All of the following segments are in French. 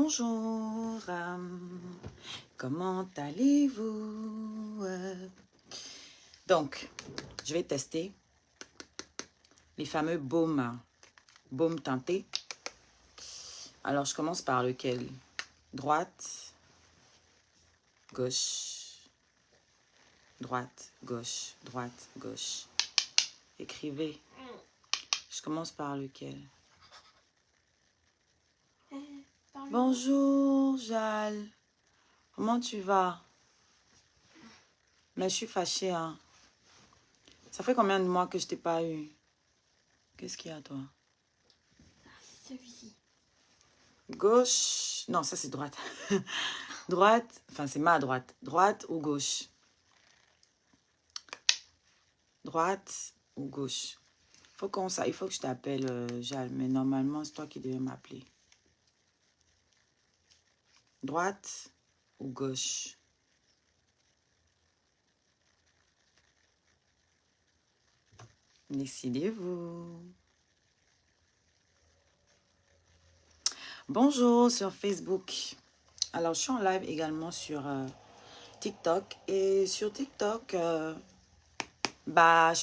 Bonjour, comment allez-vous? Donc, je vais tester les fameux baumes teintés. Alors, je commence par lequel? Droite, gauche, droite, gauche, droite, gauche. Écrivez. Je commence par lequel? Bonjour, Jal. Comment tu vas? Mais je suis fâchée, hein. Ça fait combien de mois que je t'ai pas eu? Qu'est-ce qu'il y a, toi? Celui-ci. Gauche. Non, ça c'est droite. Droite. Enfin, c'est ma droite. Droite ou gauche? Droite ou gauche? Il faut que je t'appelle, Jal. Mais normalement, c'est toi qui devais m'appeler. Droite ou gauche? Décidez-vous. Bonjour sur Facebook. Alors, je suis en live également sur TikTok. Et sur TikTok, je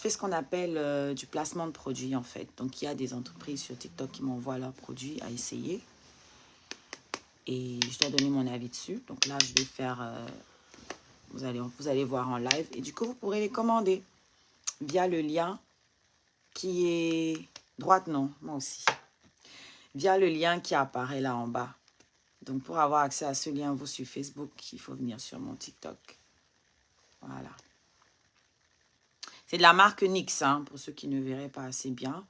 fais ce qu'on appelle du placement de produits, en fait. Donc, il y a des entreprises sur TikTok qui m'envoient leurs produits à essayer. Et je dois donner mon avis dessus. Donc là, je vais faire... vous allez voir en live. Et du coup, vous pourrez les commander via le lien qui est... Droite, non, moi aussi. Via le lien qui apparaît là en bas. Donc, pour avoir accès à ce lien, vous sur Facebook, il faut venir sur mon TikTok. Voilà. C'est de la marque NYX, hein, pour ceux qui ne verraient pas assez bien.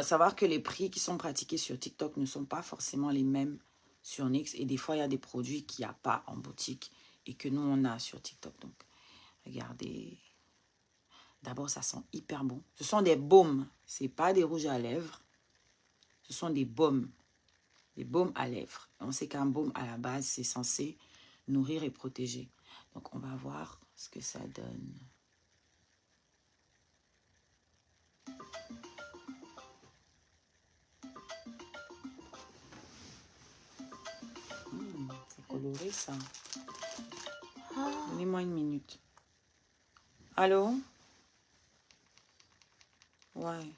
Savoir que les prix qui sont pratiqués sur TikTok ne sont pas forcément les mêmes sur NYX. Et des fois, il y a des produits qu'il n'y a pas en boutique et que nous, on a sur TikTok. Donc, regardez. D'abord, ça sent hyper bon. Ce sont des baumes. Ce n'est pas des rouges à lèvres. Ce sont des baumes. Des baumes à lèvres. On sait qu'un baume, à la base, c'est censé nourrir et protéger. Donc, on va voir ce que ça donne. C'est coloré, ça. Donnez-moi une minute. Allô? Ouais.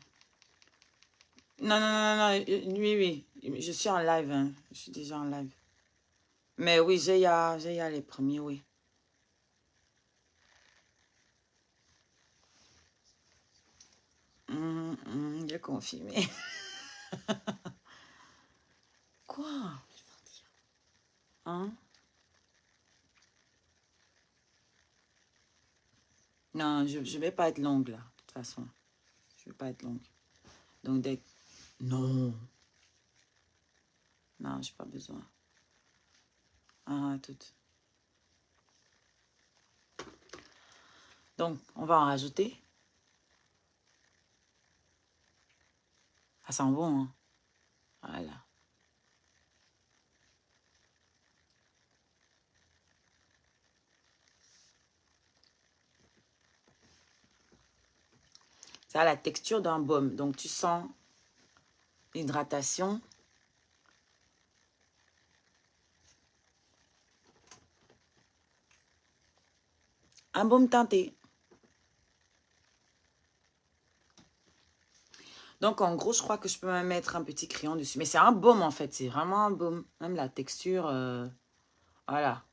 Non, non, non, non, oui, oui. Je suis en live, hein. Je suis déjà en live. Mais oui, j'ai les premiers, oui. J'ai confirmé. Quoi? Hein? Non, je ne vais pas être longue, là, de toute façon. Je ne vais pas être longue. Donc, dès... Non. Non, j'ai pas besoin. Ah, tout. Donc, on va en rajouter. Ça sent bon, hein? Voilà. Ça a la texture d'un baume. Donc, tu sens l'hydratation. Un baume teinté. Donc, en gros, je crois que je peux même mettre un petit crayon dessus. Mais c'est un baume, en fait. C'est vraiment un baume. Même la texture, voilà.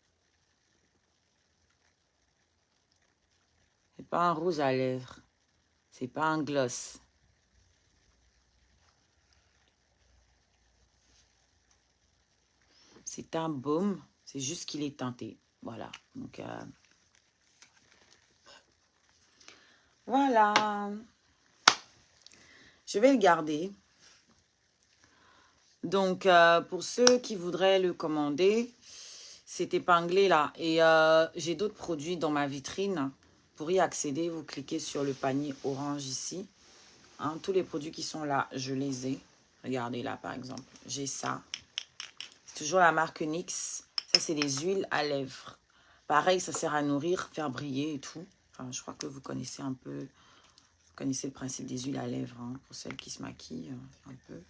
C'est pas un rouge à lèvres. C'est pas un gloss. C'est un baume. C'est juste qu'il est teinté. Voilà. Donc, voilà. Je vais le garder. Donc, pour ceux qui voudraient le commander, c'est épinglé là. Et j'ai d'autres produits dans ma vitrine. Pour y accéder, vous cliquez sur le panier orange ici. Hein, tous les produits qui sont là, je les ai. Regardez là, par exemple. J'ai ça. C'est toujours la marque NYX. Ça, c'est des huiles à lèvres. Pareil, ça sert à nourrir, faire briller et tout. Enfin, je crois que vous connaissez un peu... Vous connaissez le principe des huiles à lèvres, hein, pour celles qui se maquillent un peu.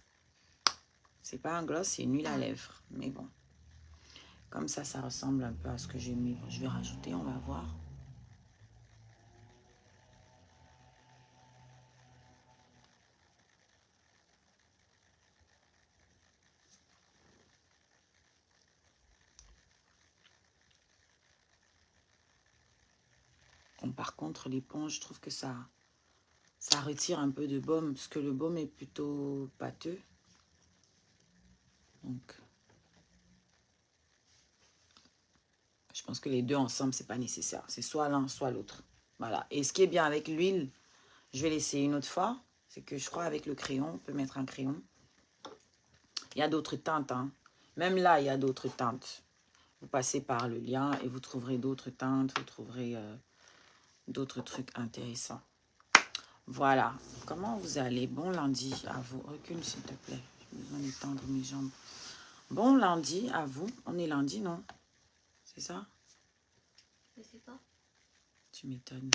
C'est pas un gloss, c'est une huile à lèvres. Mais bon. Comme ça ressemble un peu à ce que j'ai mis. Je vais rajouter, on va voir. Bon, par contre, l'éponge, je trouve que ça retire un peu de baume, parce que le baume est plutôt pâteux. Donc, je pense que les deux ensemble, c'est pas nécessaire. C'est soit l'un, soit l'autre. Voilà. Et ce qui est bien avec l'huile, je vais l'essayer une autre fois, c'est que je crois avec le crayon, on peut mettre un crayon. Il y a d'autres teintes, hein. Même là, il y a d'autres teintes. Vous passez par le lien et vous trouverez d'autres teintes, vous trouverez d'autres trucs intéressants. Voilà. Comment vous allez? Bon lundi à vous. Recule, s'il te plaît. J'ai besoin d'étendre mes jambes. Bon lundi à vous. On est lundi, non? C'est ça? Je sais pas. Tu m'étonnes.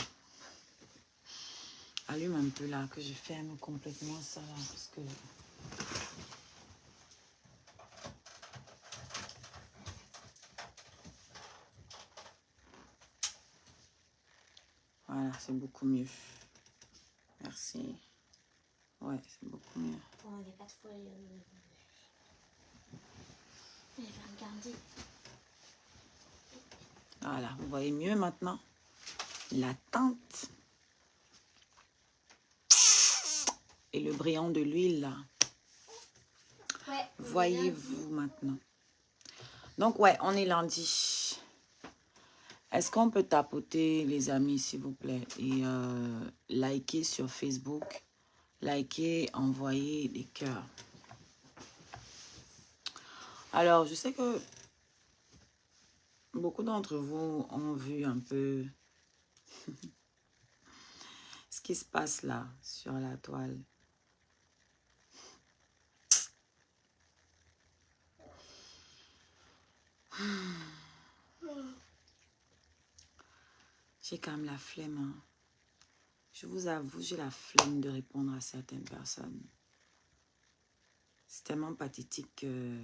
Allume un peu là, que je ferme complètement ça là, parce que... Voilà, c'est beaucoup mieux. Merci. Ouais, c'est beaucoup mieux. Bon, on n'est pas trop... Je vais regarder. Voilà, vous voyez mieux maintenant. La teinte. Et le brillant de l'huile là. Ouais. Voyez-vous maintenant. Donc ouais, on est lundi. Est-ce qu'on peut tapoter les amis s'il vous plaît et liker sur Facebook, liker, envoyer des cœurs. Alors je sais que beaucoup d'entre vous ont vu un peu ce qui se passe là sur la toile. J'ai quand même la flemme. Hein. Je vous avoue, j'ai la flemme de répondre à certaines personnes. C'est tellement pathétique que...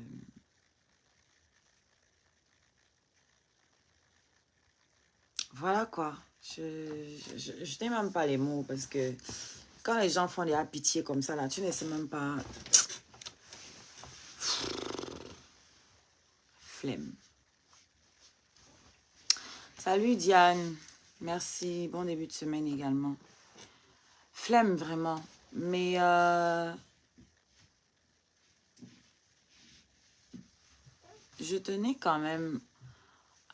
Voilà quoi. Je n'ai même pas les mots parce que quand les gens font des pitié comme ça, là, tu ne sais même pas... Flemme. Salut Diane. Merci. Bon début de semaine également. Flemme vraiment. Mais je tenais quand même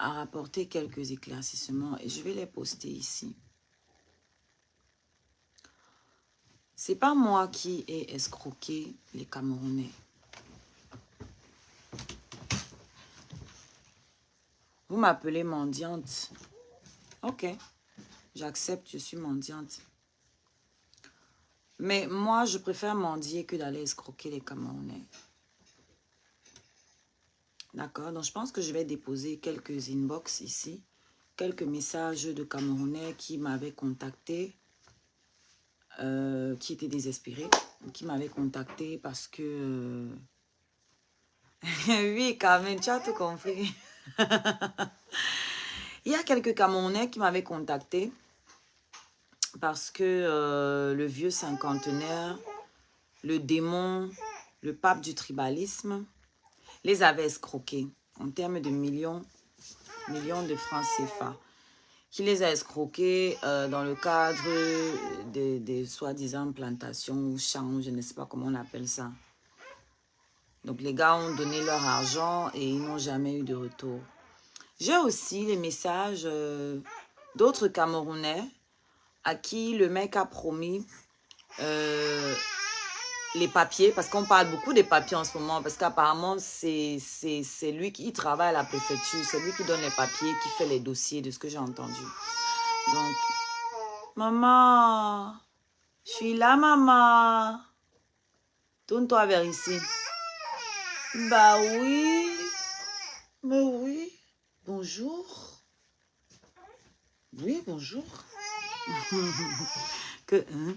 à rapporter quelques éclaircissements et je vais les poster ici. C'est pas moi qui ai escroqué les Camerounais. Vous m'appelez mendiante. Ok, j'accepte, je suis mendiante. Mais moi, je préfère mendier que d'aller escroquer les Camerounais. D'accord, donc je pense que je vais déposer quelques inbox ici. Quelques messages de Camerounais qui m'avaient contacté, qui étaient désespérés, qui m'avaient contacté parce que... oui, Carmen, tu as tout compris. Il y a quelques Camerounais qui m'avaient contacté parce que le vieux cinquantenaire, le démon, le pape du tribalisme, les avait escroqués en termes de millions de francs CFA. Qui les a escroqués dans le cadre des soi-disant plantations ou champs, je ne sais pas comment on appelle ça. Donc les gars ont donné leur argent et ils n'ont jamais eu de retour. J'ai aussi les messages d'autres Camerounais à qui le mec a promis les papiers, parce qu'on parle beaucoup des papiers en ce moment, parce qu'apparemment c'est lui qui travaille à la préfecture, c'est lui qui donne les papiers, qui fait les dossiers de ce que j'ai entendu. Donc, maman, je suis là, maman. Tourne-toi vers ici. Bah oui, mais oui. Bonjour. Oui, bonjour. Que, hein?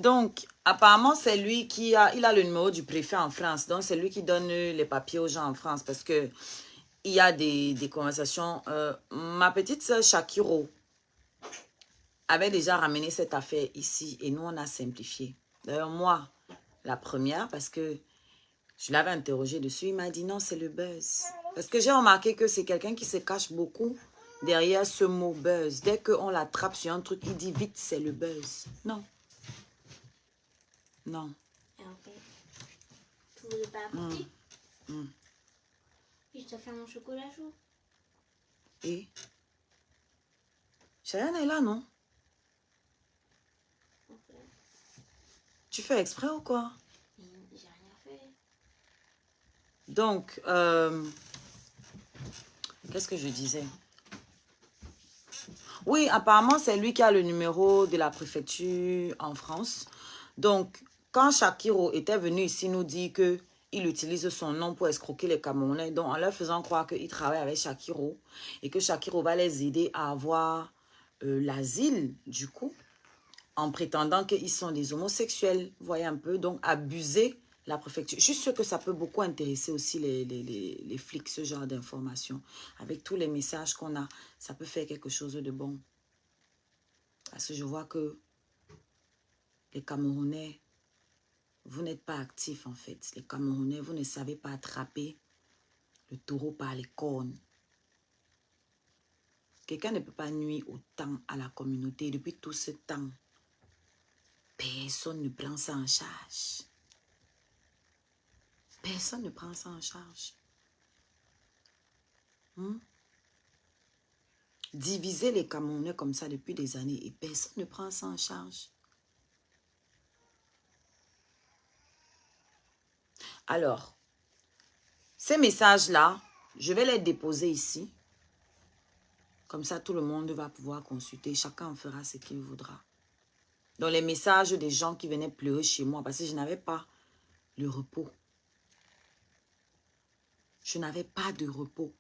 Donc, apparemment, c'est lui qui a, il a le numéro du préfet en France. Donc, c'est lui qui donne les papiers aux gens en France parce que il y a des conversations. Ma petite soeur Shakiro avait déjà ramené cette affaire ici et nous, on a simplifié. D'ailleurs, moi, la première, parce que je l'avais interrogé dessus, il m'a dit non, c'est le buzz. Parce que j'ai remarqué que c'est quelqu'un qui se cache beaucoup derrière ce mot buzz. Dès qu'on l'attrape sur un truc, il dit vite, c'est le buzz. Non. Non. Et après, tu voulais pas apporter Puis je te fais mon chocolat chaud. Et Cheyenne est là, non? Ok. Tu fais exprès ou quoi? Mais j'ai rien fait. Donc, qu'est-ce que je disais? Oui, apparemment, c'est lui qui a le numéro de la préfecture en France. Donc, quand Shakiro était venu ici nous dire qu'il utilise son nom pour escroquer les Camerounais, donc en leur faisant croire qu'il travaille avec Shakiro et que Shakiro va les aider à avoir l'asile, du coup, en prétendant qu'ils sont des homosexuels, vous voyez un peu, donc abuser la préfecture. Je suis sûre que ça peut beaucoup intéresser aussi les flics, ce genre d'informations. Avec tous les messages qu'on a, ça peut faire quelque chose de bon. Parce que je vois que les Camerounais, vous n'êtes pas actifs en fait. Les Camerounais, vous ne savez pas attraper le taureau par les cornes. Quelqu'un ne peut pas nuire autant à la communauté depuis tout ce temps. Personne ne prend ça en charge. Personne ne prend ça en charge. Diviser les Camerounais comme ça depuis des années et personne ne prend ça en charge. Alors, ces messages-là, je vais les déposer ici. Comme ça, tout le monde va pouvoir consulter. Chacun en fera ce qu'il voudra. Donc, les messages des gens qui venaient pleurer chez moi parce que je n'avais pas le repos. Je n'avais pas de repos.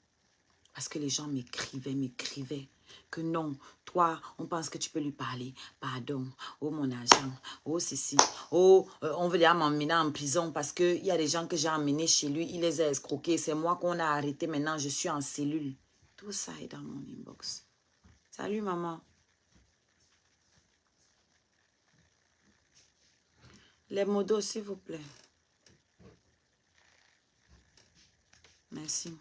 Parce que les gens m'écrivaient que non, toi, on pense que tu peux lui parler. Pardon, oh mon agent, oh ceci, oh, on veut déjà m'emmener en prison parce qu'il y a des gens que j'ai emmenés chez lui, il les a escroqués, c'est moi qu'on a arrêté maintenant, je suis en cellule. Tout ça est dans mon inbox. Salut maman. Les modos, s'il vous plaît. Merci.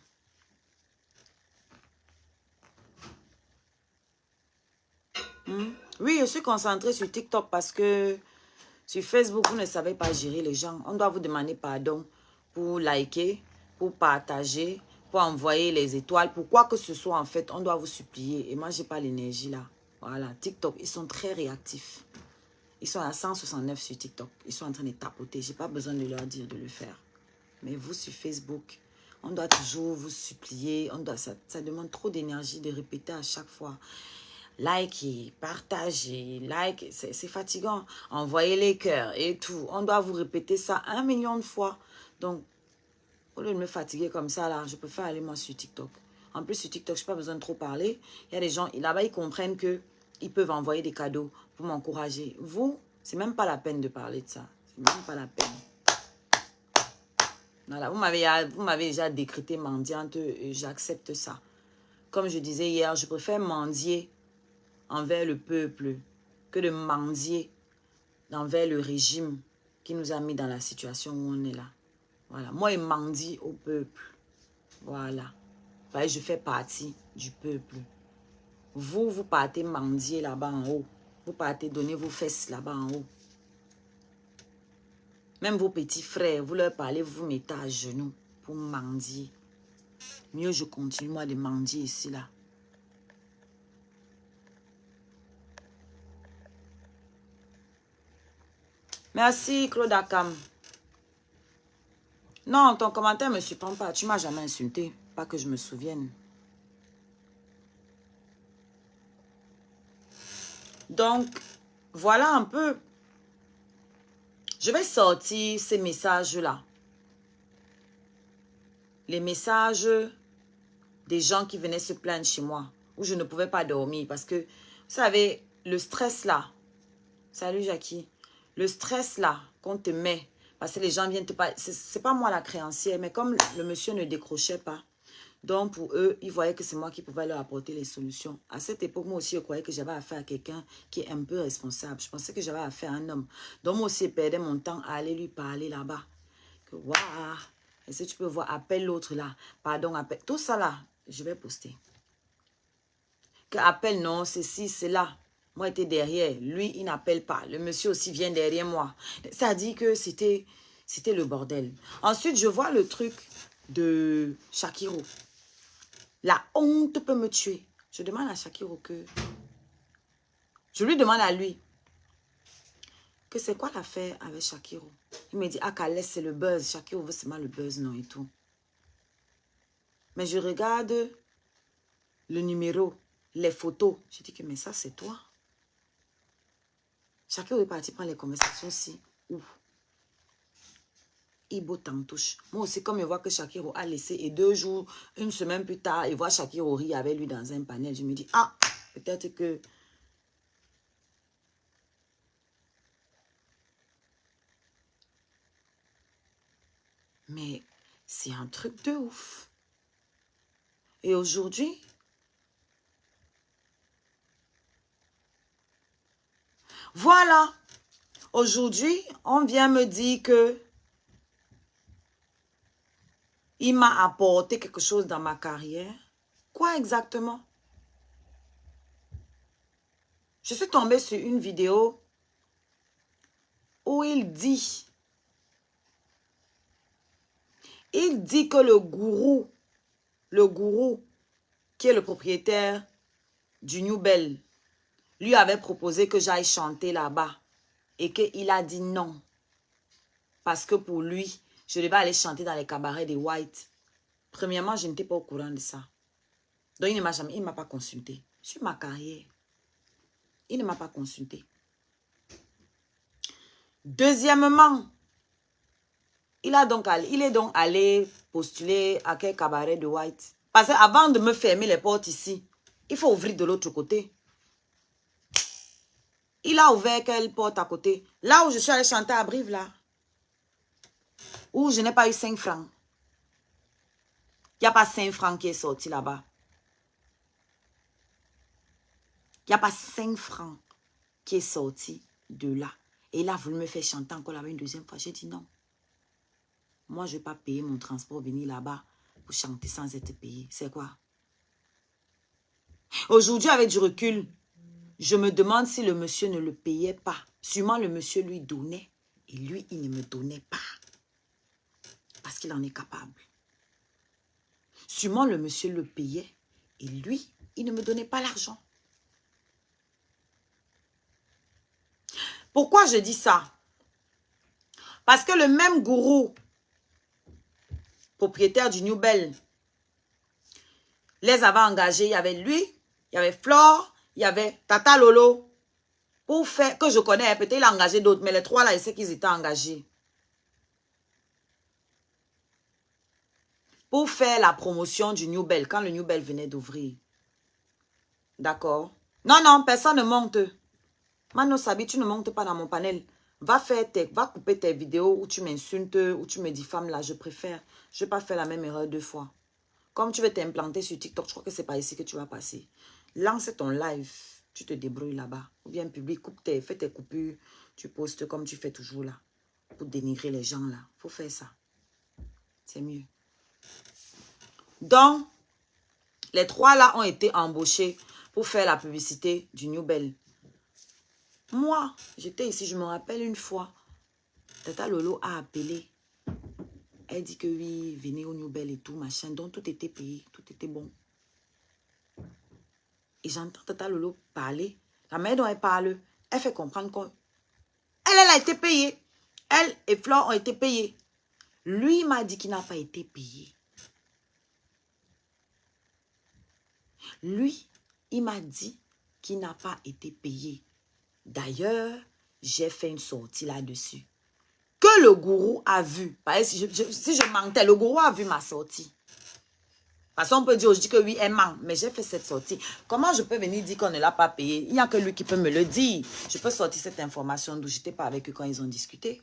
Oui, je suis concentrée sur TikTok parce que sur Facebook, vous ne savez pas gérer les gens. On doit vous demander pardon pour liker, pour partager, pour envoyer les étoiles, pour quoi que ce soit en fait. On doit vous supplier. Et moi, je n'ai pas l'énergie là. Voilà, TikTok, ils sont très réactifs. Ils sont à 169 sur TikTok. Ils sont en train de tapoter. Je n'ai pas besoin de leur dire de le faire. Mais vous, sur Facebook, on doit toujours vous supplier. Ça demande trop d'énergie de répéter à chaque fois. Likez, partagez, like, c'est fatigant. Envoyez les cœurs et tout. On doit vous répéter ça 1 million de fois. Donc, au lieu de me fatiguer comme ça, là, je préfère aller moi sur TikTok. En plus, sur TikTok, je n'ai pas besoin de trop parler. Il y a des gens, là-bas, ils comprennent qu'ils peuvent envoyer des cadeaux pour m'encourager. Vous, c'est même pas la peine de parler de ça. C'est même pas la peine. Voilà, vous m'avez déjà décrété mendiante, j'accepte ça. Comme je disais hier, je préfère mendier envers le peuple que de mendier envers le régime qui nous a mis dans la situation où on est là. Voilà, moi, je mendie au peuple. Voilà. Voyez, je fais partie du peuple. Vous partez mendier là-bas en haut. Vous partez donner vos fesses là-bas en haut. Même vos petits frères, vous leur parlez, vous vous mettez à genoux pour mendier. Mieux, je continue moi de mendier ici, là. Merci, Claude Akam. Non, ton commentaire ne me surprend pas. Tu ne m'as jamais insulté. Pas que je me souvienne. Donc, voilà un peu. Je vais sortir ces messages-là. Les messages des gens qui venaient se plaindre chez moi. Où je ne pouvais pas dormir. Parce que, vous savez, le stress là. Salut, Jackie. le stress là qu'on te met, parce que les gens viennent te parler, c'est pas moi la créancière, mais comme le monsieur ne décrochait pas, donc pour eux, ils voyaient que c'est moi qui pouvais leur apporter les solutions. À cette époque, moi aussi, je croyais que j'avais affaire à quelqu'un qui est un peu responsable. Je pensais que j'avais affaire à un homme. Donc moi aussi, je perdais mon temps à aller lui parler là-bas. Que waouh, est-ce que tu peux voir, appelle l'autre là, pardon, appelle, tout ça là, je vais poster. Que appelle non, c'est ci, c'est là. Moi, j'étais derrière. Lui, il n'appelle pas. Le monsieur aussi vient derrière moi. Ça dit que c'était le bordel. Ensuite, je vois le truc de Shakiro. La honte peut me tuer. Je demande à Shakiro que... Je lui demande à lui que c'est quoi l'affaire avec Shakiro. Il me dit, ah, Kalès, c'est le buzz. Shakiro veut seulement le buzz, non, et tout. Mais je regarde le numéro, les photos. Je dis que, mais ça, c'est toi. Shakiro est parti prendre les conversations si. Où? Ibo t'en touche. Moi aussi, comme je vois que Shakiro a laissé, et 2 jours, une semaine plus tard, il voit Shakiro rire avec lui dans un panel. Je me dis, ah, peut-être que... Mais c'est un truc de ouf. Et aujourd'hui, voilà. Aujourd'hui, on vient me dire que il m'a apporté quelque chose dans ma carrière. Quoi exactement? Je suis tombée sur une vidéo où il dit que le gourou qui est le propriétaire du New Bell, lui avait proposé que j'aille chanter là-bas et qu'il a dit non. Parce que pour lui, je devais aller chanter dans les cabarets des Whites. Premièrement, je n'étais pas au courant de ça. Donc, il ne m'a pas consulté. Sur ma carrière, il ne m'a pas consulté. Deuxièmement, il est donc allé postuler à quel cabaret de White. Parce qu'avant de me fermer les portes ici, il faut ouvrir de l'autre côté. Il a ouvert quelle porte à côté? Là où je suis allée chanter à Brive, là. Où je n'ai pas eu 5 francs. Il n'y a pas 5 francs qui est sorti là-bas. Il n'y a pas 5 francs qui est sorti de là. Et là, vous me faites chanter encore là-bas une deuxième fois. J'ai dit non. Moi, je ne vais pas payer mon transport, venir là-bas pour chanter sans être payé. C'est quoi? Aujourd'hui, avec du recul, je me demande si le monsieur ne le payait pas. Sûrement, le monsieur lui donnait. Et lui, il ne me donnait pas. Parce qu'il en est capable. Sûrement, le monsieur le payait. Et lui, il ne me donnait pas l'argent. Pourquoi je dis ça? Parce que le même gourou, propriétaire du New Bell, les avait engagés. Il y avait lui, il y avait Flore, il y avait Tata Lolo. Pour faire, que je connais, peut-être il a engagé d'autres, mais les 3 là, il sait qu'ils étaient engagés. Pour faire la promotion du New Bell, quand le New Bell venait d'ouvrir. D'accord? Non, non, personne ne monte. Mano Sabi, tu ne montes pas dans mon panel. Va couper tes vidéos où tu m'insultes, où tu me diffames là, je préfère. Je ne vais pas faire la même erreur 2 fois. Comme tu veux t'implanter sur TikTok, je crois que ce n'est pas ici que tu vas passer. Lance ton live, tu te débrouilles là-bas. Ou bien public, fais tes coupures, tu postes comme tu fais toujours là. Pour dénigrer les gens là. Il faut faire ça. C'est mieux. Donc, les 3 là ont été embauchés pour faire la publicité du New Bell. Moi, j'étais ici, je me rappelle une fois, Tata Lolo a appelé. Elle dit que oui, venez au New Bell et tout, machin. Donc, tout était payé, tout était bon. Et j'entends Tata Lolo parler. La manière dont elle parle, elle fait comprendre qu'elle a été payée. Elle et Flore ont été payés. Lui m'a dit qu'il n'a pas été payé. Lui, il m'a dit qu'il n'a pas été payé. D'ailleurs, j'ai fait une sortie là-dessus. Que le gourou a vu. Si je mentais, le gourou a vu ma sortie. Parce qu'on peut dire aujourd'hui que oui, elle ment, mais j'ai fait cette sortie. Comment je peux venir dire qu'on ne l'a pas payé? Il n'y a que lui qui peut me le dire. Je peux sortir cette information d'où j'étais pas avec eux quand ils ont discuté.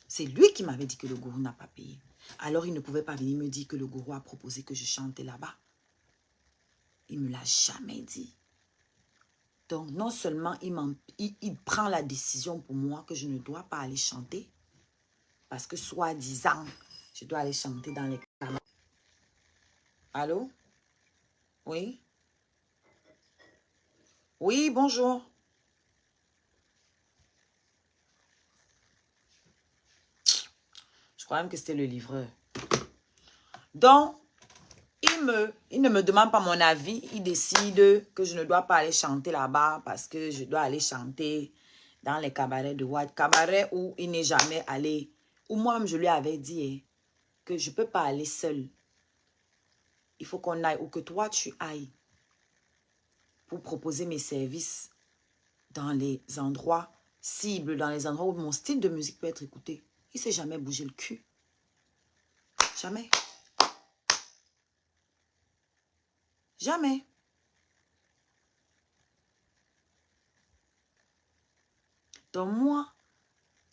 C'est lui qui m'avait dit que le gourou n'a pas payé. Alors il ne pouvait pas venir me dire que le gourou a proposé que je chante là-bas. Il ne me l'a jamais dit. Donc non seulement il prend la décision pour moi que je ne dois pas aller chanter, parce que soi-disant, je dois aller chanter dans les camarades. Allô? Oui? Oui, bonjour. Je crois même que c'était le livreur. Donc, il ne me demande pas mon avis. Il décide que je ne dois pas aller chanter là-bas parce que je dois aller chanter dans les cabarets de White. Cabaret où il n'est jamais allé. Où moi-même, je lui avais dit que je ne peux pas aller seule. Il faut qu'on aille ou que toi, tu ailles pour proposer mes services dans les endroits cibles, dans les endroits où mon style de musique peut être écouté. Il ne s'est jamais bougé le cul. Jamais. Jamais. Donc moi,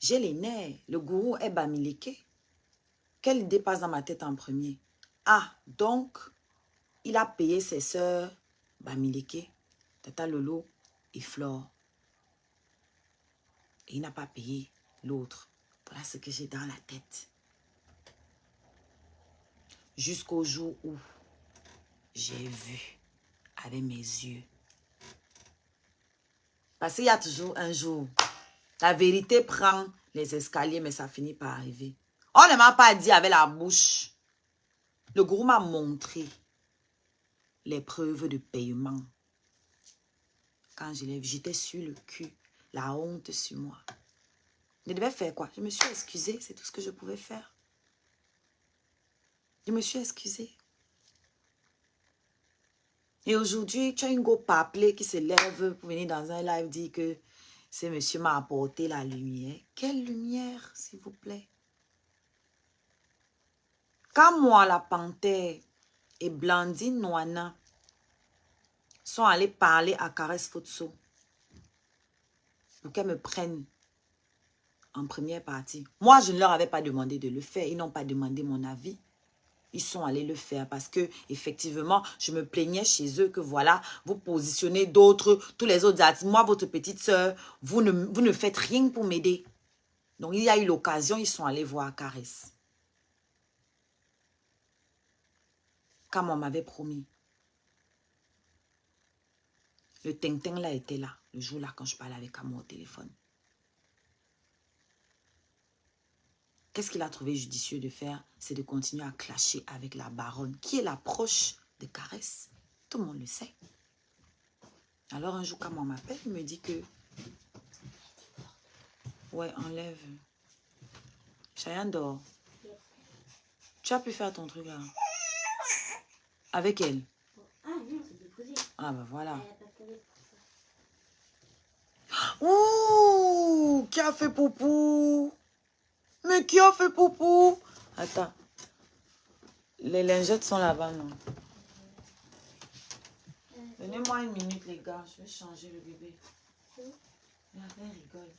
j'ai les nerfs. Le gourou est Bamileke. Quelle idée passe dans ma tête en premier? Ah, donc, il a payé ses sœurs Bamileke, Tata Lolo et Flore. Et il n'a pas payé l'autre. Voilà ce que j'ai dans la tête. Jusqu'au jour où j'ai vu avec mes yeux. Parce qu'il y a toujours un jour. La vérité prend les escaliers, mais ça finit par arriver. On ne m'a pas dit avec la bouche. Le gourou m'a montré les preuves de paiement. Quand je l'ai vu, j'étais sur le cul. La honte sur moi. Je devais faire quoi? Je me suis excusée. C'est tout ce que je pouvais faire. Je me suis excusée. Et aujourd'hui, tu as une go paplée qui se lève pour venir dans un live dire que ce monsieur m'a apporté la lumière. Quelle lumière, s'il vous plaît? Quand moi, la panthère et Blandine Noana sont allés parler à Caresse Fotso pour qu'elle me prenne en première partie. Moi, je ne leur avais pas demandé de le faire. Ils n'ont pas demandé mon avis. Ils sont allés le faire parce que, effectivement, je me plaignais chez eux que voilà, vous positionnez d'autres, tous les autres artistes. Moi, votre petite soeur, vous ne faites rien pour m'aider. Donc, il y a eu l'occasion, ils sont allés voir Caresse. Comme on m'avait promis. Le ting-ting là était là, le jour-là, quand je parlais avec Camo au téléphone. Qu'est-ce qu'il a trouvé judicieux de faire? C'est de continuer à clasher avec la baronne, qui est la proche de Caresse. Tout le monde le sait. Alors un jour, quand on m'appelle, il me dit que... Ouais, enlève. Cheyenne dort. Tu as pu faire ton truc là. Avec elle. Ah non, c'est déposé. Ah bah voilà. Elle a pas posé pour ça. Ouh, qui a fait poupou? Mais qui a fait poupou? Attends. Les lingettes sont là-bas, non? Donnez-moi une minute, les gars. Je vais changer le bébé. Regardez, elle rigole.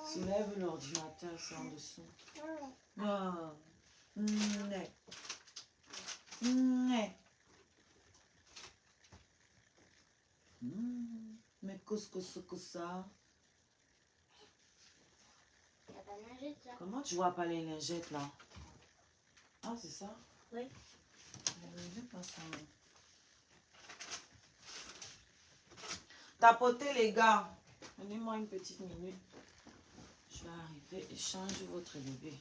Soulève l'ordinateur, c'est en dessous. Ah. Ouais. Ouais. Mais qu'est-ce que c'est que ça? Il n'y a pas de lingette là. Comment tu vois pas les lingettes là? Ah, c'est ça? Oui. Les lingettes là sont... Tapotez les gars. Donnez-moi une petite minute. Je vais arriver et changer votre bébé.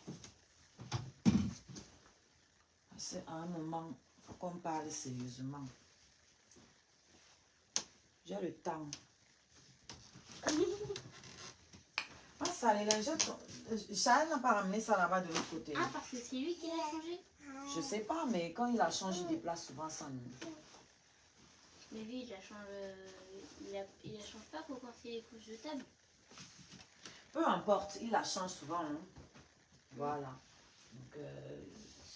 Parce qu'à un moment, il faut qu'on parle sérieusement. J'ai le temps. Ah ça, les lingettes sont... Charles n'a pas ramené ça là-bas de l'autre côté. Ah, parce que c'est lui qui l'a changé. Je sais pas, mais quand il la change, il déplace souvent ça. Mais lui, il la change, il la change pas pour quand il les couches de table. Peu importe, il la change souvent. Hein. Voilà. Donc,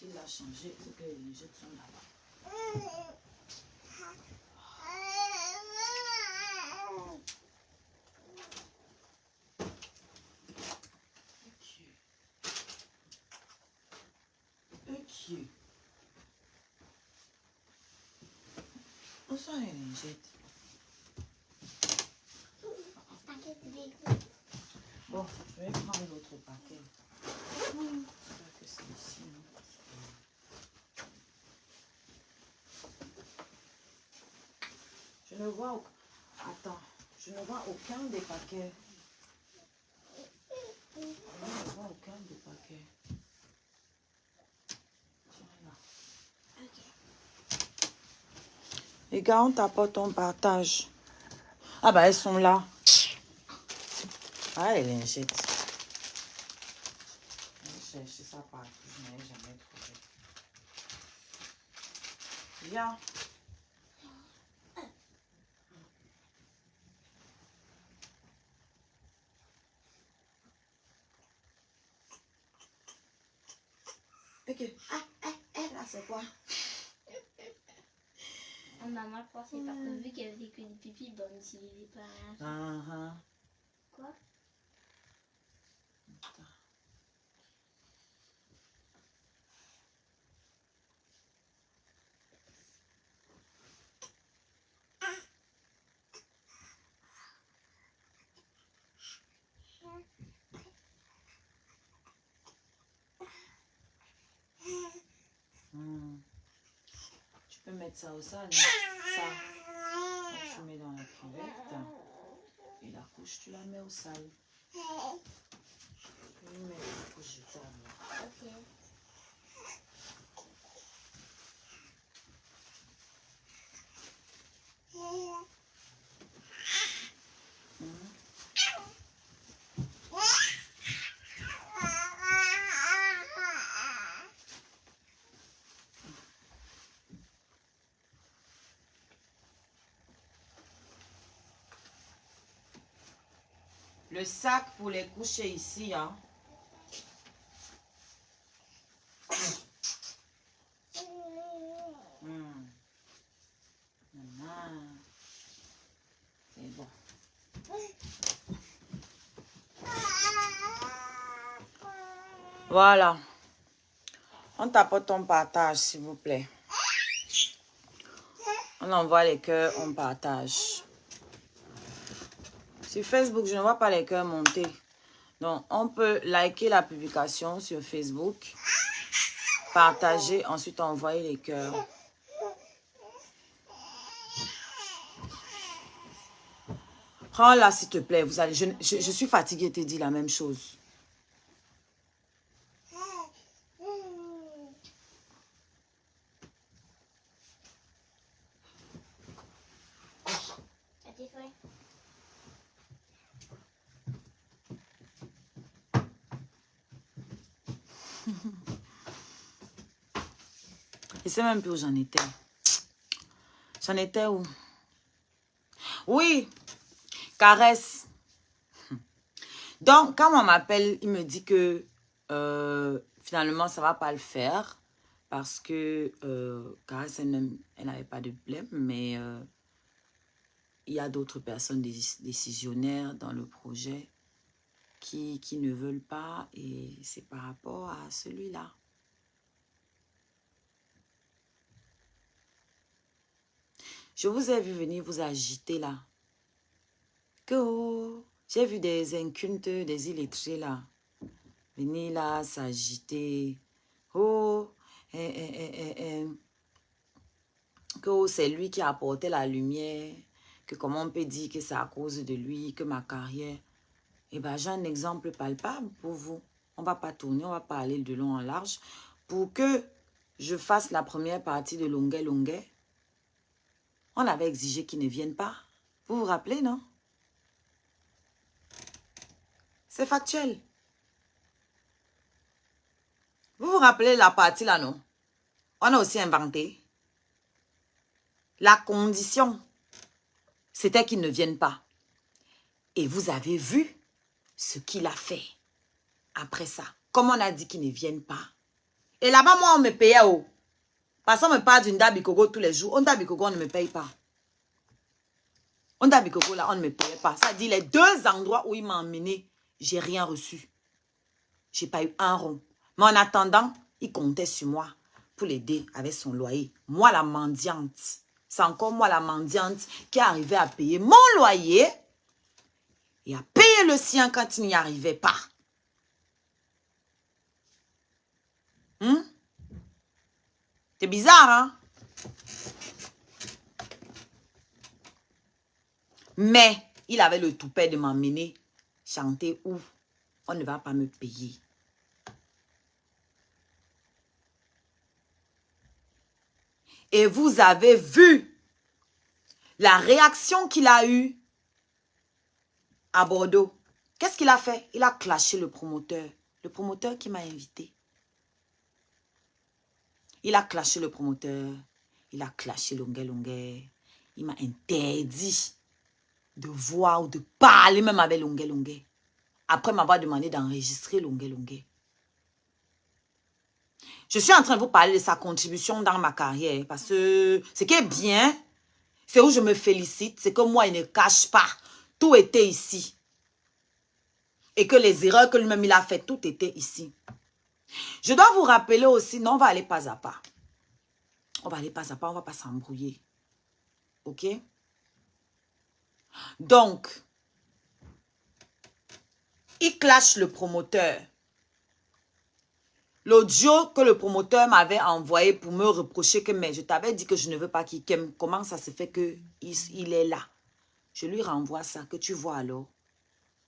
S'il l'a changé, c'est que les lingettes sont là-bas. Ok. Où sont les lingettes? Bon, je vais prendre l'autre paquet. J'espère que c'est ici. Je ne vois... Attends, je ne vois aucun des paquets. Je ne vois aucun des paquets. Tiens là. Les gars, on t'apporte ton partage. Ah bah elles sont là. Ah les lingettes. Je cherche ça partout, je n'ai jamais trouvé. Viens. Ok. Là c'est quoi? On a mal pensé parce que vu qu'il y avait que des pipis, ben on n'utilisait pas rien. Quoi? Tu peux mettre ça au sale. Ça, tu mets dans la cuvette. Et la couche, tu la mets au sale. Tu peux mettre la couche jetable. Ok. Le sac pour les coucher ici, hein. C'est bon. Voilà. On t'apporte ton partage, s'il vous plaît. On envoie les cœurs, on partage. Sur Facebook, je ne vois pas les cœurs monter. Donc, on peut liker la publication sur Facebook, partager, ensuite envoyer les cœurs. Prends-la, s'il te plaît. Vous allez, je suis fatiguée, te dis la même chose. Je sais même plus où j'en étais. J'en étais où? Oui, caresse. Donc, quand on m'appelle, il me dit que finalement, ça ne va pas le faire. Parce que caresse, elle n'avait pas de blême, mais il y a d'autres personnes décisionnaires dans le projet qui ne veulent pas. Et c'est par rapport à celui-là. Je vous ai vu venir vous agiter là. Que oh, j'ai vu des incultes, des illettrés là. Venir là, s'agiter. Oh, que oh, c'est lui qui a apporté la lumière. Que comment on peut dire que c'est à cause de lui, que ma carrière. Eh bien, j'ai un exemple palpable pour vous. On ne va pas tourner, on va pas aller de long en large. Pour que je fasse la première partie de Longuet Longuet, on avait exigé qu'ils ne viennent pas. Vous vous rappelez, non? C'est factuel. Vous vous rappelez la partie là, non? On a aussi inventé. La condition, c'était qu'ils ne viennent pas. Et vous avez vu ce qu'il a fait après ça. Comme on a dit qu'ils ne viennent pas, Et là-bas, moi, on me payait. Oh. Parce qu'on me parle d'une Dabikogo tous les jours. On Dabikogo, on ne me paye pas. On Dabikogo, là, on ne me payait pas. Ça dit, les 2 endroits où il m'a emmené, j'ai rien reçu. J'ai pas eu un rond. Mais en attendant, il comptait sur moi pour l'aider avec son loyer. Moi, la mendiante. C'est encore moi, la mendiante, qui arrivait à payer mon loyer et à payer le sien quand il n'y arrivait pas. C'est bizarre, hein? Mais il avait le toupet de m'emmener chanter où on ne va pas me payer. Et vous avez vu la réaction qu'il a eue à Bordeaux. Qu'est-ce qu'il a fait? Il a clashé le promoteur. Le promoteur qui m'a invité. Il a clashé le promoteur. Il a clashé Longuet. Il m'a interdit de voir ou de parler même avec Longuet. Après m'avoir demandé d'enregistrer Longuet. Je suis en train de vous parler de sa contribution dans ma carrière. Parce que ce qui est bien, c'est où je me félicite. C'est que moi, il ne cache pas. Tout était ici. Et que les erreurs que lui-même il a faites, tout était ici. Je dois vous rappeler aussi, non, on va aller pas à pas. On va aller pas à pas, on va pas s'embrouiller. Ok? Donc, il clash le promoteur. L'audio que le promoteur m'avait envoyé pour me reprocher que mais je t'avais dit que je ne veux pas qu'il t'aime. Comment ça se fait que il est là? Je lui renvoie ça, que tu vois alors.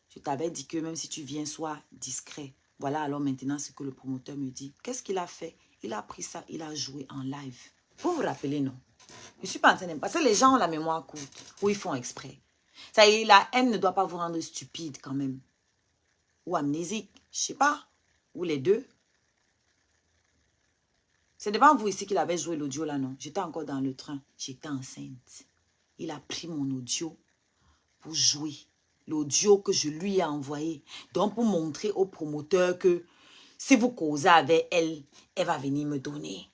Je t'avais dit que même si tu viens, sois discret. Voilà alors maintenant ce que le promoteur me dit. Qu'est-ce qu'il a fait? Il a pris ça, il a joué en live. Vous vous rappelez, non? Je ne suis pas en train de... Parce que les gens ont la mémoire courte. Ou ils font exprès. Ça y est, la haine ne doit pas vous rendre stupide quand même. Ou amnésique, je ne sais pas. Ou les deux. C'est devant vous ici qu'il avait joué l'audio là, non? J'étais encore dans le train. J'étais enceinte. Il a pris mon audio pour jouer. L'audio que je lui ai envoyé. Donc pour montrer au promoteur que si vous causez avec elle, elle va venir me donner.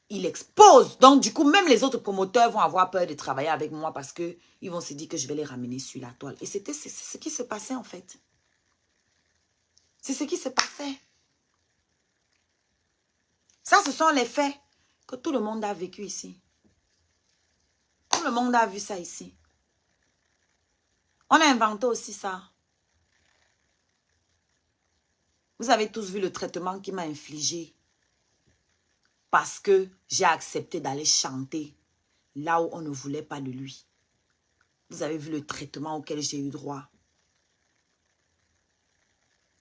Il expose. Donc du coup, même les autres promoteurs vont avoir peur de travailler avec moi parce qu'ils vont se dire que je vais les ramener sur la toile. Et c'est ce qui se passait en fait. C'est ce qui se passait. Ça, ce sont les faits que tout le monde a vécu ici. Tout le monde a vu ça ici. On a inventé aussi ça. Vous avez tous vu le traitement qu'il m'a infligé. Parce que j'ai accepté d'aller chanter là où on ne voulait pas de lui. Vous avez vu le traitement auquel j'ai eu droit.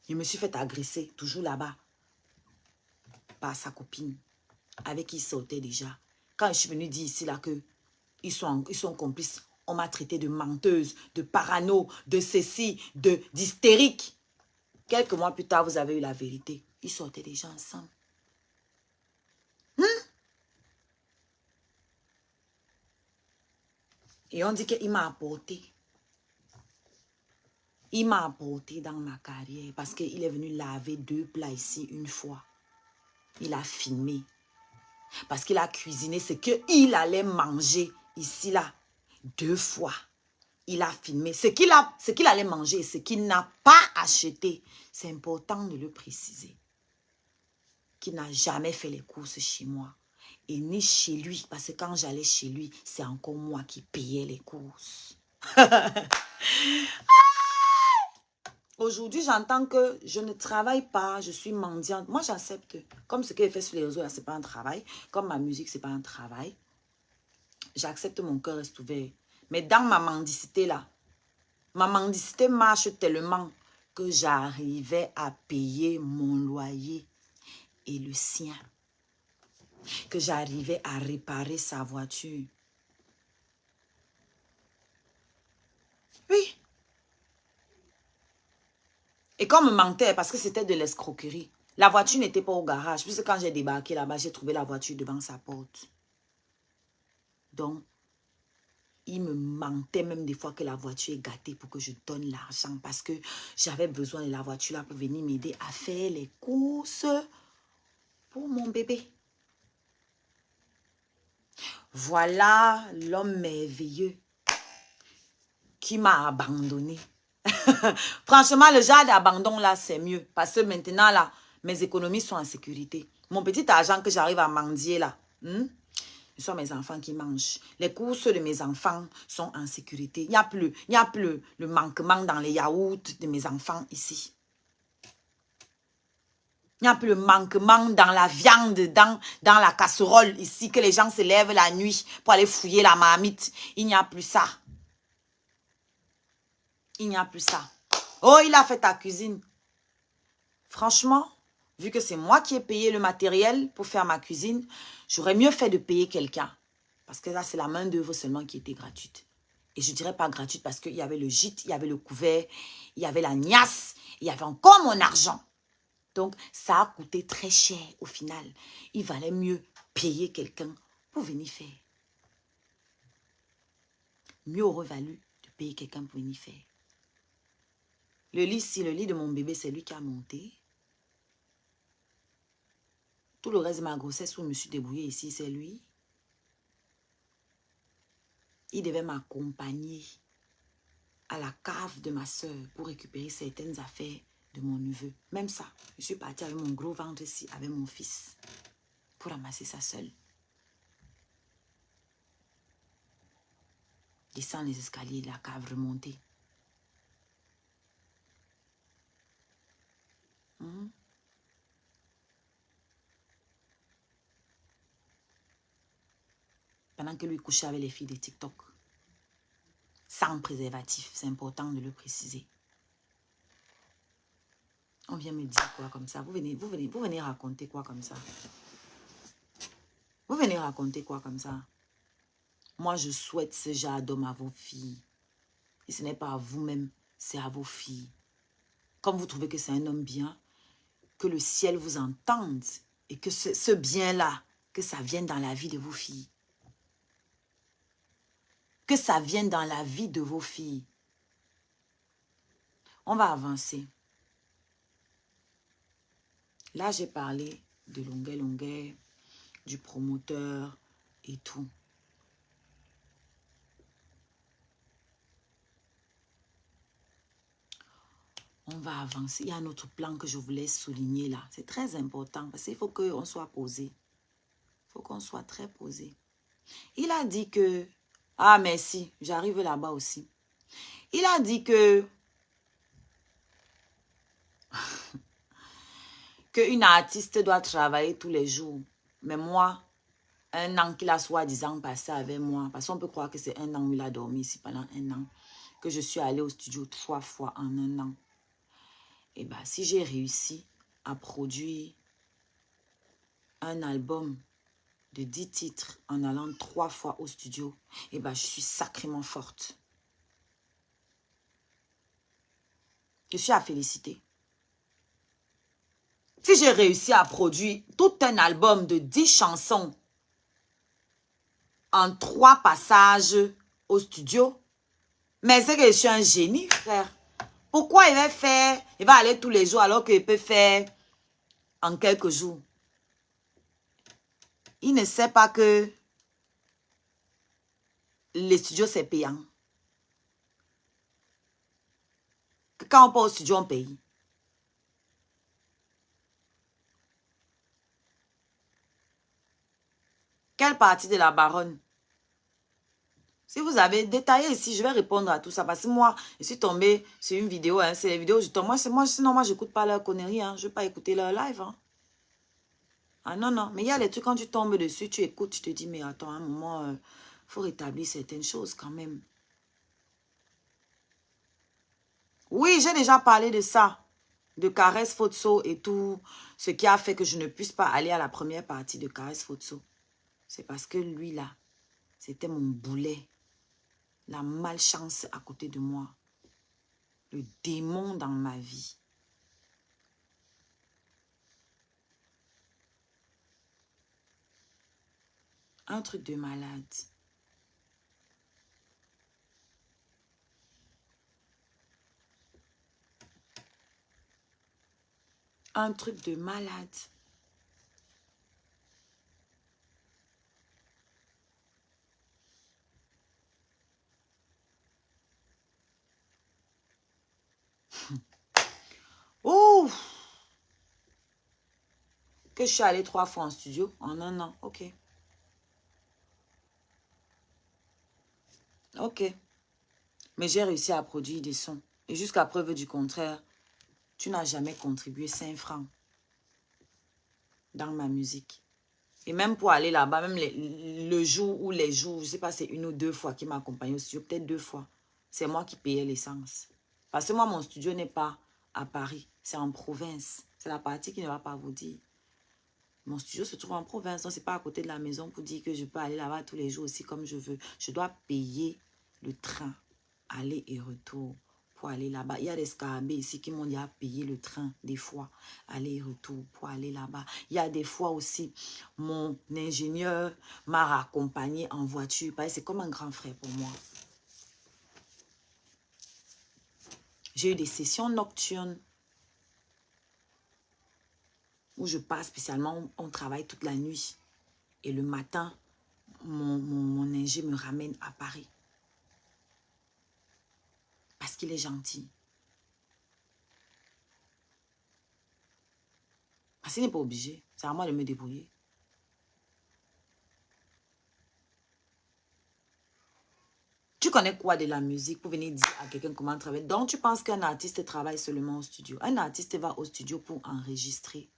Je me suis fait agresser, toujours là-bas, par sa copine, avec qui il sortait déjà. Quand je suis venue dire ici là que ils sont complices, on m'a traité de menteuse, de parano, de ceci, d'hystérique. Quelques mois plus tard, vous avez eu la vérité. Ils sortaient déjà ensemble. Et on dit qu'il m'a apporté. Il m'a apporté dans ma carrière parce qu'il est venu laver 2 plats ici une fois. Il a filmé. Parce qu'il a cuisiné ce qu'il allait manger ici là 2 fois. Il a filmé ce qu'il allait manger et ce qu'il n'a pas acheté. C'est important de le préciser. Qu'il n'a jamais fait les courses chez moi. Et ni chez lui. Parce que quand j'allais chez lui, c'est encore moi qui payais les courses. Aujourd'hui, j'entends que je ne travaille pas, je suis mendiante. Moi, j'accepte. Comme ce qu'il fait sur les réseaux, ce n'est pas un travail. Comme ma musique, ce n'est pas un travail. J'accepte, mon cœur reste ouvert. Mais dans ma mendicité, là, ma mendicité marche tellement que j'arrivais à payer mon loyer et le sien. Que j'arrivais à réparer sa voiture. Oui. Et qu'on me mentait parce que c'était de l'escroquerie. La voiture n'était pas au garage. Puisque quand j'ai débarqué là-bas, j'ai trouvé la voiture devant sa porte. Donc, il me mentait même des fois que la voiture est gâtée pour que je donne l'argent. Parce que j'avais besoin de la voiture là pour venir m'aider à faire les courses pour mon bébé. Voilà l'homme merveilleux qui m'a abandonné. Franchement, le genre d'abandon là, c'est mieux. Parce que maintenant, là, mes économies sont en sécurité. Mon petit argent que j'arrive à mendier là, ce sont mes enfants qui mangent. Les courses de mes enfants sont en sécurité. Il n'y a plus le manquement dans les yaourts de mes enfants ici. Il n'y a plus le manquement dans la viande, dans la casserole ici, que les gens se lèvent la nuit pour aller fouiller la marmite. Il n'y a plus ça. Il n'y a plus ça. Oh, il a fait ta cuisine. Franchement, vu que c'est moi qui ai payé le matériel pour faire ma cuisine, j'aurais mieux fait de payer quelqu'un. Parce que là, c'est la main d'œuvre seulement qui était gratuite. Et je ne dirais pas gratuite parce qu'il y avait le gîte, il y avait le couvert, il y avait la niasse, il y avait encore mon argent. Donc, ça a coûté très cher au final. Il valait mieux payer quelqu'un pour venir faire. Mieux aurait valu de payer quelqu'un pour venir faire. Le lit de mon bébé, c'est lui qui a monté. Tout le reste de ma grossesse où je me suis débrouillée ici, c'est lui. Il devait m'accompagner à la cave de ma soeur pour récupérer certaines affaires de mon neveu. Même ça, je suis partie avec mon gros ventre ici, avec mon fils, pour ramasser ça seule. Descendre les escaliers de la cave, remonter. Pendant que lui couchait avec les filles de TikTok. Sans préservatif, c'est important de le préciser. On vient me dire quoi comme ça? Vous venez raconter quoi comme ça? Vous venez raconter quoi comme ça? Moi, je souhaite ce genre d'homme à vos filles. Et ce n'est pas à vous-même, c'est à vos filles. Comme vous trouvez que c'est un homme bien, que le ciel vous entende et que ce bien-là, que ça vienne dans la vie de vos filles. Que ça vienne dans la vie de vos filles. On va avancer. Là, j'ai parlé de longueur, du promoteur et tout. On va avancer. Il y a un autre plan que je voulais souligner là. C'est très important parce qu'il faut qu'on soit posé. Il faut qu'on soit très posé. Il a dit que... Ah, merci. J'arrive là-bas aussi. Il a dit que... qu'une artiste doit travailler tous les jours. Mais moi, un an qu'il a soi-disant passé avec moi, parce qu'on peut croire que c'est un an où il a dormi ici pendant un an, que je suis allée au studio 3 fois en un an. Et bien, si j'ai réussi à produire un album de 10 titres en allant 3 fois au studio, et bien, je suis sacrément forte. Je suis à féliciter. Si j'ai réussi à produire tout un album de 10 chansons en 3 passages au studio, mais c'est que je suis un génie, frère. Pourquoi il va aller tous les jours alors qu'il peut faire en quelques jours? Il ne sait pas que les studios, c'est payant. Que quand on part au studio, on paye. Quelle partie de la baronne? Si vous avez détaillé ici, je vais répondre à tout ça. Parce que moi, je suis tombée sur une vidéo. Hein, c'est les vidéos, je tombe. Sinon, moi, je n'écoute pas leur connerie. Hein, je ne vais pas écouter leur live. Hein. Ah non, non. Mais il y a les trucs, quand tu tombes dessus, tu écoutes, tu te dis, mais attends, à un moment, il faut rétablir certaines choses quand même. Oui, j'ai déjà parlé de ça. De Caresse Fotso et tout. Ce qui a fait que je ne puisse pas aller à la première partie de Caresse Fotso. C'est parce que lui, là, c'était mon boulet. La malchance à côté de moi. Le démon dans ma vie. Un truc de malade. Un truc de malade. Que je suis allée 3 fois en studio en un an. Ok. Ok. Mais j'ai réussi à produire des sons. Et jusqu'à preuve du contraire, tu n'as jamais contribué 5 francs dans ma musique. Et même pour aller là-bas, même le jour ou les jours, je ne sais pas, c'est 1 ou 2 fois qu'il m'a accompagné au studio, peut-être 2 fois. C'est moi qui payais l'essence. Parce que moi, mon studio n'est pas à Paris, c'est en province. C'est la partie qui ne va pas vous dire. Mon studio se trouve en province, donc ce n'est pas à côté de la maison pour dire que je peux aller là-bas tous les jours aussi comme je veux. Je dois payer le train, aller et retour pour aller là-bas. Il y a des scarabées ici qui m'ont dit à payer le train des fois, aller et retour pour aller là-bas. Il y a des fois aussi, mon ingénieur m'a raccompagné en voiture. C'est comme un grand frère pour moi. J'ai eu des sessions nocturnes où je pars spécialement, on travaille toute la nuit. Et le matin, mon ingé me ramène à Paris. Parce qu'il est gentil. Parce qu'il n'est pas obligé. C'est à moi de me débrouiller. Tu connais quoi de la musique pour venir dire à quelqu'un comment travailler? Donc, tu penses qu'un artiste travaille seulement au studio. Un artiste va au studio pour enregistrer.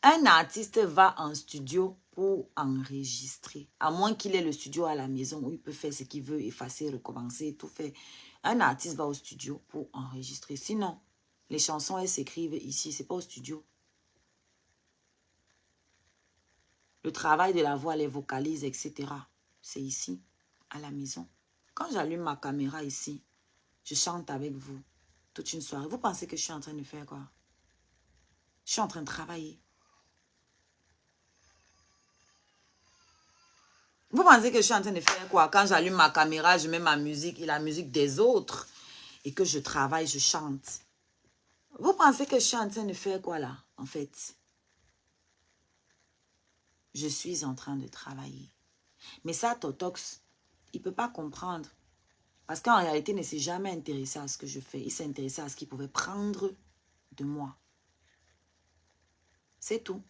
Un artiste va en studio pour enregistrer. À moins qu'il ait le studio à la maison où il peut faire ce qu'il veut, effacer, recommencer, tout faire. Un artiste va au studio pour enregistrer. Sinon, les chansons, elles s'écrivent ici. Ce n'est pas au studio. Le travail de la voix, les vocalises, etc. C'est ici, à la maison. Quand j'allume ma caméra ici, je chante avec vous toute une soirée. Vous pensez que je suis en train de faire quoi? Je suis en train de travailler. Vous pensez que je suis en train de faire quoi? Quand j'allume ma caméra, je mets ma musique et la musique des autres et que je travaille, je chante. Vous pensez que je suis en train de faire quoi là, en fait? Je suis en train de travailler. Mais ça, Totox, il ne peut pas comprendre. Parce qu'en réalité, il ne s'est jamais intéressé à ce que je fais. Il s'est intéressé à ce qu'il pouvait prendre de moi. C'est tout.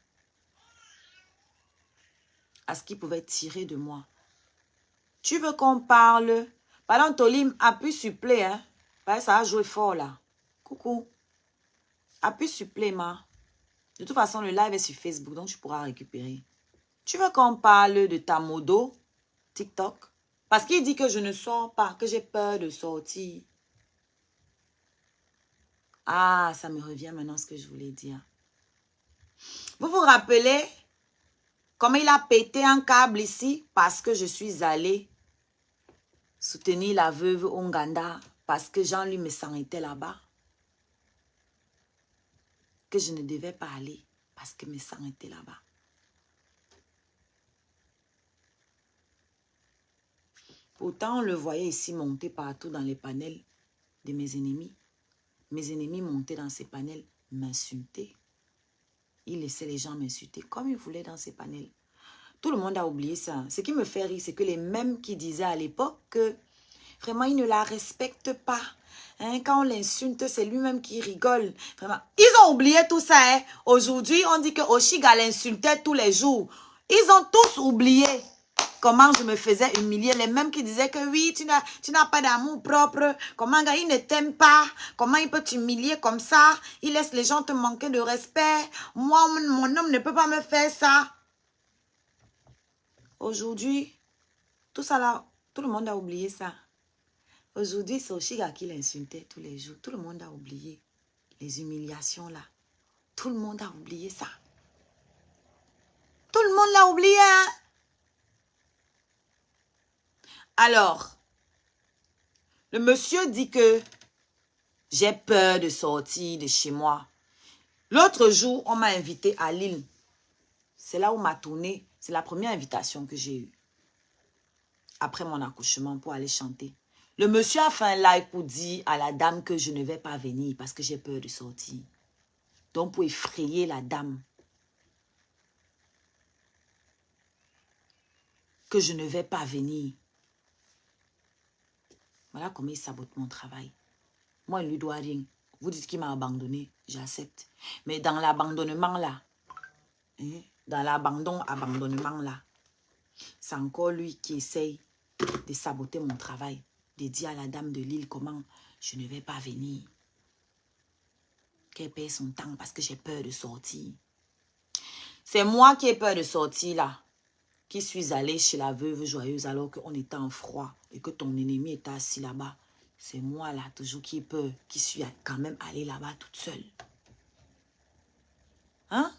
À ce qu'il pouvait tirer de moi. Tu veux qu'on parle? Pardon, Tolim, appuie sur play, hein. Ça a joué fort, là. Coucou. Appuie sur play, ma. De toute façon, le live est sur Facebook, donc tu pourras récupérer. Tu veux qu'on parle de ta modo, TikTok? Parce qu'il dit que je ne sors pas, que j'ai peur de sortir. Ah, ça me revient maintenant ce que je voulais dire. Vous vous rappelez comment il a pété un câble ici parce que je suis allée soutenir la veuve Onganda parce que Jean-Louis me sentait là-bas? Que je ne devais pas aller parce que mes sangs étaient là-bas. Pourtant, on le voyait ici monter partout dans les panels de mes ennemis. Mes ennemis montaient dans ces panels, m'insulter. Ils laissaient les gens m'insulter comme ils voulaient dans ces panels. Tout le monde a oublié ça. Ce qui me fait rire, c'est que les mêmes qui disaient à l'époque que vraiment, ils ne la respectent pas. Hein, quand on l'insulte, c'est lui-même qui rigole. Vraiment. Ils ont oublié tout ça. Hein. Aujourd'hui, on dit que Oshiga l'insultait tous les jours. Ils ont tous oublié comment je me faisais humilier. Les mêmes qui disaient que oui, tu n'as pas d'amour propre. Comment il ne t'aime pas. Comment il peut t'humilier comme ça. Il laisse les gens te manquer de respect. Moi, mon homme ne peut pas me faire ça. Aujourd'hui, tout ça là, tout le monde a oublié ça. Aujourd'hui, c'est Oshiga qui l'insultait tous les jours. Tout le monde a oublié les humiliations là. Tout le monde a oublié ça. Tout le monde l'a oublié, hein? Alors, le monsieur dit que j'ai peur de sortir de chez moi. L'autre jour, on m'a invité à Lille. C'est là où m'a tourné. C'est la première invitation que j'ai eue. Après mon accouchement pour aller chanter. Le monsieur a fait un live pour dire à la dame que je ne vais pas venir parce que j'ai peur de sortir. Donc pour effrayer la dame. Que je ne vais pas venir. Voilà comment il sabote mon travail. Moi, il ne lui doit rien. Vous dites qu'il m'a abandonné, j'accepte. Mais dans l'abandonnement là, hein, dans abandonnement là, c'est encore lui qui essaye de saboter mon travail, de dire à la dame de Lille comment je ne vais pas venir. Qu'elle paye son temps parce que j'ai peur de sortir. C'est moi qui ai peur de sortir là, qui suis allée chez la veuve joyeuse alors qu'on était en froid et que ton ennemi était assis là-bas. C'est moi là, toujours qui ai peur, qui suis quand même allée là-bas toute seule. Hein?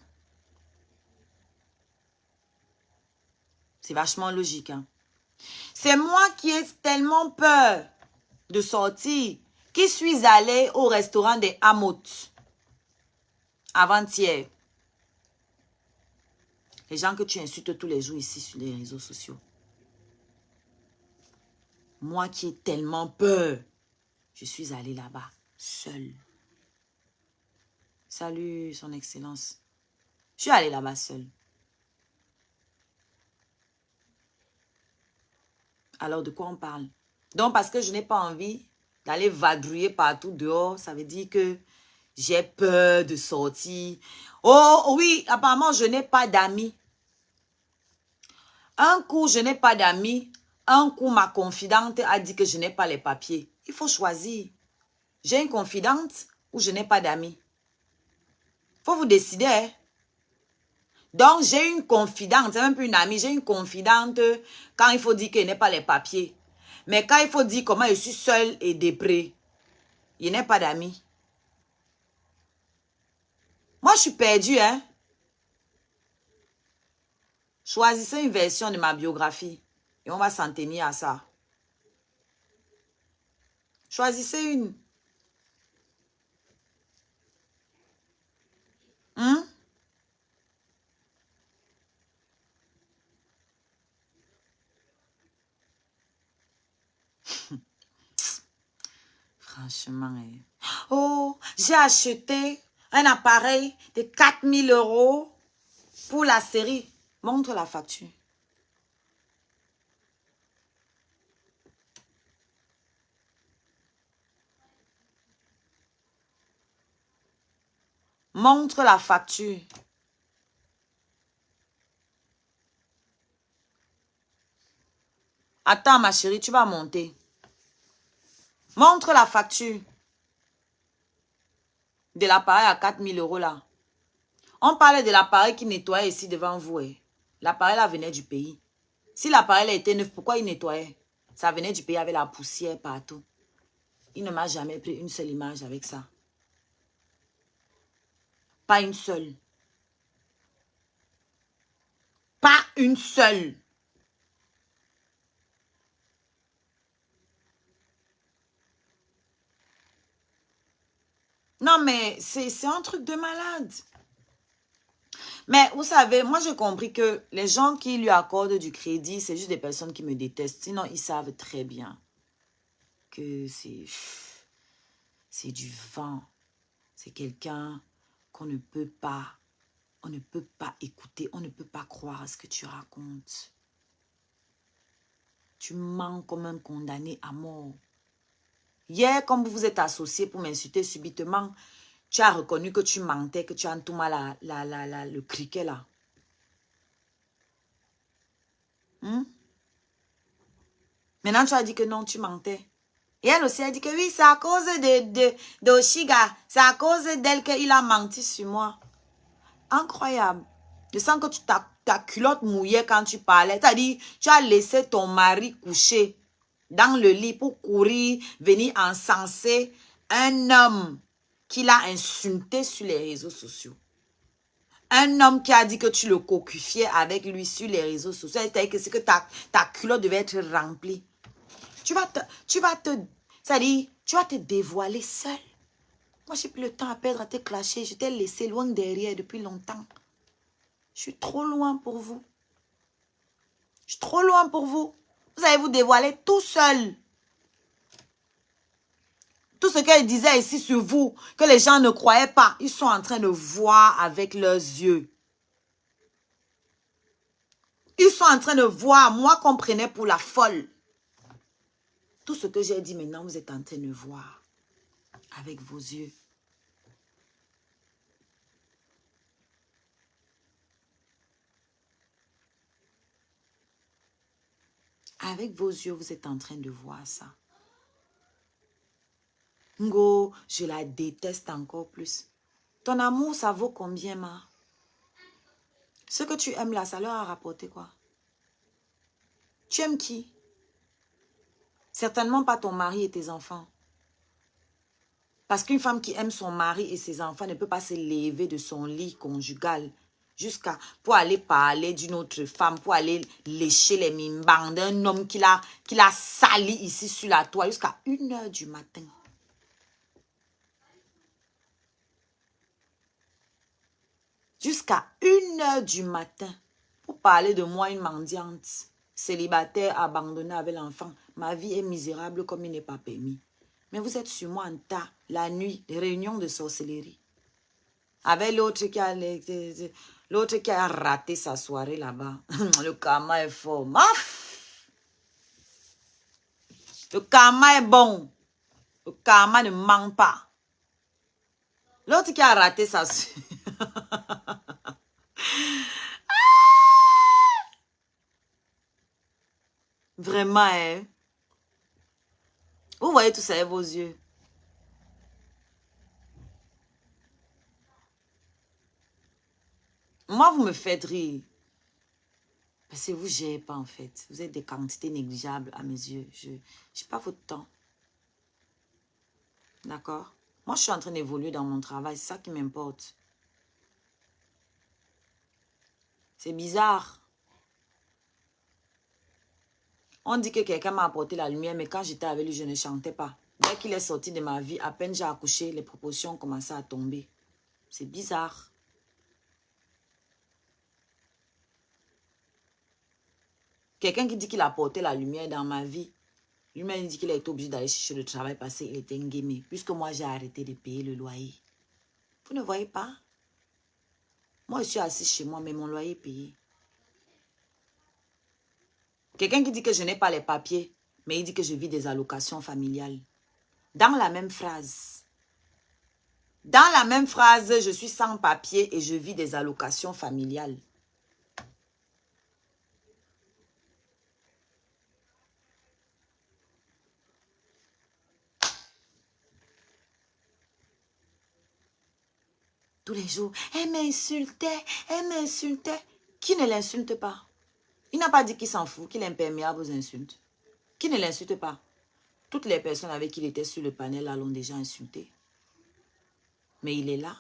C'est vachement logique, hein? C'est moi qui ai tellement peur de sortir, qui suis allée au restaurant des Hamots avant-hier. Les gens que tu insultes tous les jours ici sur les réseaux sociaux. Moi qui ai tellement peur, je suis allée là-bas, seule. Salut, son excellence. Je suis allée là-bas seule. Alors, de quoi on parle? Donc, parce que je n'ai pas envie d'aller vadrouiller partout dehors, ça veut dire que j'ai peur de sortir. Oh, oui, apparemment, je n'ai pas d'amis. Un coup, je n'ai pas d'amis. Un coup, ma confidente a dit que je n'ai pas les papiers. Il faut choisir. J'ai une confidente ou je n'ai pas d'amis. Il faut vous décider. Hein? Donc, j'ai une confidente, c'est même plus une amie, j'ai une confidente quand il faut dire qu'elle n'a pas les papiers. Mais quand il faut dire comment je suis seule et déprée, il n'est pas d'amis. Moi, je suis perdue, hein. Choisissez une version de ma biographie et on va s'en tenir à ça. Choisissez une. Hein? Franchement. Oh, j'ai acheté un appareil de 4000 € pour la série. Montre la facture. Montre la facture. Attends, ma chérie, tu vas monter. Montre la facture de l'appareil à 4000 € là. On parlait de l'appareil qui nettoyait ici devant vous. L'appareil là venait du pays. Si l'appareil était neuf, pourquoi il nettoyait? Ça venait du pays avec la poussière partout. Il ne m'a jamais pris une seule image avec ça. Pas une seule. Pas une seule. Non, mais c'est un truc de malade. Mais vous savez, moi j'ai compris que les gens qui lui accordent du crédit, c'est juste des personnes qui me détestent. Sinon, ils savent très bien que c'est du vent. C'est quelqu'un qu'on ne peut pas, on ne peut pas écouter, on ne peut pas croire à ce que tu racontes. Tu mens comme un condamné à mort. Hier, comme vous vous êtes associés pour m'insulter subitement, tu as reconnu que tu mentais, que tu as entouré le criquet là. Maintenant, tu as dit que non, tu mentais. Et elle aussi a dit que oui, c'est à cause de Oshiga. C'est à cause d'elle qu'il a menti sur moi. Incroyable. Je sens que ta culotte mouillait quand tu parlais. C'est-à-dire, tu as laissé ton mari coucher dans le lit pour courir, venir encenser un homme qui l'a insulté sur les réseaux sociaux. Un homme qui a dit que tu le cocufiais avec lui sur les réseaux sociaux. C'est-à-dire que c'est que ta culotte devait être remplie. Tu vas te dévoiler seul. Moi, j'ai plus le temps à perdre à te clasher. Je t'ai laissé loin derrière depuis longtemps. Je suis trop loin pour vous. Je suis trop loin pour vous. Vous allez vous dévoiler tout seul. Tout ce qu'elle disait ici sur vous, que les gens ne croyaient pas, ils sont en train de voir avec leurs yeux. Ils sont en train de voir, moi qu'on prenait pour la folle. Tout ce que j'ai dit maintenant, vous êtes en train de voir avec vos yeux. Avec vos yeux, vous êtes en train de voir ça. Ngo, je la déteste encore plus. Ton amour, ça vaut combien, ma? Ce que tu aimes là, ça leur a rapporté quoi? Tu aimes qui? Certainement pas ton mari et tes enfants. Parce qu'une femme qui aime son mari et ses enfants ne peut pas se lever de son lit conjugal jusqu'à pour aller parler d'une autre femme, pour aller lécher les mimbangs d'un homme qui l'a sali ici sur la toile jusqu'à 1h du matin. Jusqu'à 1h du matin. Pour parler de moi, une mendiante, célibataire, abandonnée avec l'enfant. Ma vie est misérable comme il n'est pas permis. Mais vous êtes sur moi en tas, la nuit, des réunions de sorcellerie. Avec l'autre qui a raté sa soirée là-bas. Le karma est fort. Maf! Le karma est bon. Le karma ne manque pas. L'autre qui a raté sa soirée. Vraiment, hein? Vous voyez tout ça avec vos yeux. Moi, vous me faites rire. Parce que vous ne gérez pas, en fait. Vous êtes des quantités négligeables à mes yeux. Je n'ai pas votre temps. D'accord? Moi, je suis en train d'évoluer dans mon travail. C'est ça qui m'importe. C'est bizarre. On dit que quelqu'un m'a apporté la lumière, mais quand j'étais avec lui, je ne chantais pas. Dès qu'il est sorti de ma vie, à peine j'ai accouché, les proportions ont commencé à tomber. C'est bizarre. Quelqu'un qui dit qu'il a apporté la lumière dans ma vie, lui-même dit qu'il a été obligé d'aller chercher le travail parce qu'il était engamé, puisque moi j'ai arrêté de payer le loyer. Vous ne voyez pas? Moi je suis assis chez moi, mais mon loyer est payé. Quelqu'un qui dit que je n'ai pas les papiers, mais il dit que je vis des allocations familiales. Dans la même phrase. Dans la même phrase, je suis sans papier et je vis des allocations familiales. Tous les jours, elle m'insultait, elle m'insultait. Qui ne l'insulte pas? Il n'a pas dit qu'il s'en fout, qu'il est imperméable aux insultes. Qui ne l'insulte pas? Toutes les personnes avec qui il était sur le panel là l'ont déjà insulté. Mais il est là.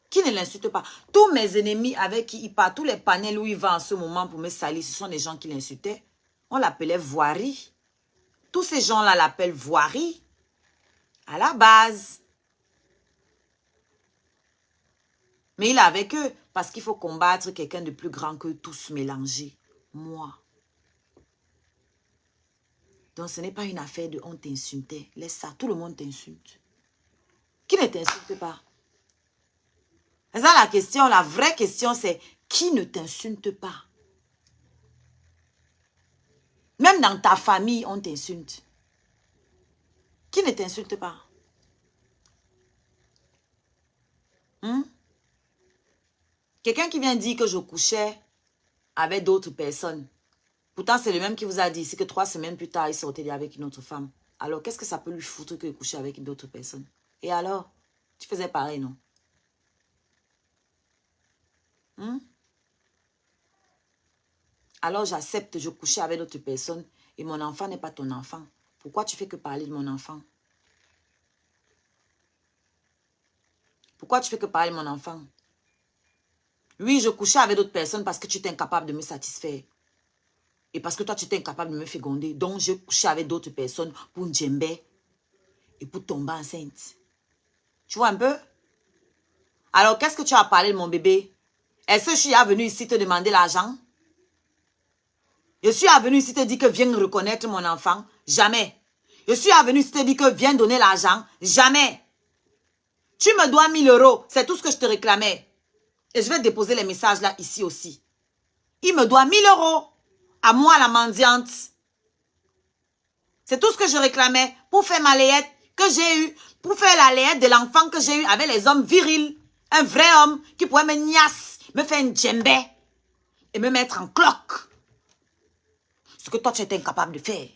Qui ne l'insulte pas? Tous mes ennemis avec qui il part, tous les panels où il va en ce moment pour me salir, ce sont des gens qui l'insultaient. On l'appelait voirie. Tous ces gens-là l'appellent voirie. À la base. Mais il est avec eux parce qu'il faut combattre quelqu'un de plus grand que tous mélangés. Moi. Donc ce n'est pas une affaire de on t'insultait. Laisse ça, tout le monde t'insulte. Qui ne t'insulte pas? C'est ça la question, la vraie question c'est qui ne t'insulte pas? Même dans ta famille, on t'insulte. Qui ne t'insulte pas? Quelqu'un qui vient dire que je couchais avec d'autres personnes. Pourtant, c'est le même qui vous a dit ici que 3 semaines plus tard, il sortait avec une autre femme. Alors, qu'est-ce que ça peut lui foutre que de coucher avec d'autres personnes? Et alors, tu faisais pareil, non? Alors, j'accepte, je couchais avec d'autres personnes et mon enfant n'est pas ton enfant. Pourquoi tu fais que parler de mon enfant? Pourquoi tu fais que parler de mon enfant? Oui, je couchais avec d'autres personnes parce que tu étais incapable de me satisfaire. Et parce que toi, tu étais incapable de me féconder. Donc, je couchais avec d'autres personnes pour me djember et pour tomber enceinte. Tu vois un peu? Alors, qu'est-ce que tu as parlé de mon bébé? Est-ce que je suis venu ici te demander l'argent? Je suis venu ici te dire que viens reconnaître mon enfant? Jamais. Je suis venu ici te dire que viens donner l'argent? Jamais. Tu me dois 1000 €. C'est tout ce que je te réclamais. Et je vais déposer les messages là, ici aussi. Il me doit 1000 €. À moi, la mendiante. C'est tout ce que je réclamais pour faire ma layette que j'ai eue. Pour faire la layette de l'enfant que j'ai eu avec les hommes virils. Un vrai homme qui pourrait me niasse, me faire une djembé et me mettre en cloque. ce que toi, tu es incapable de faire.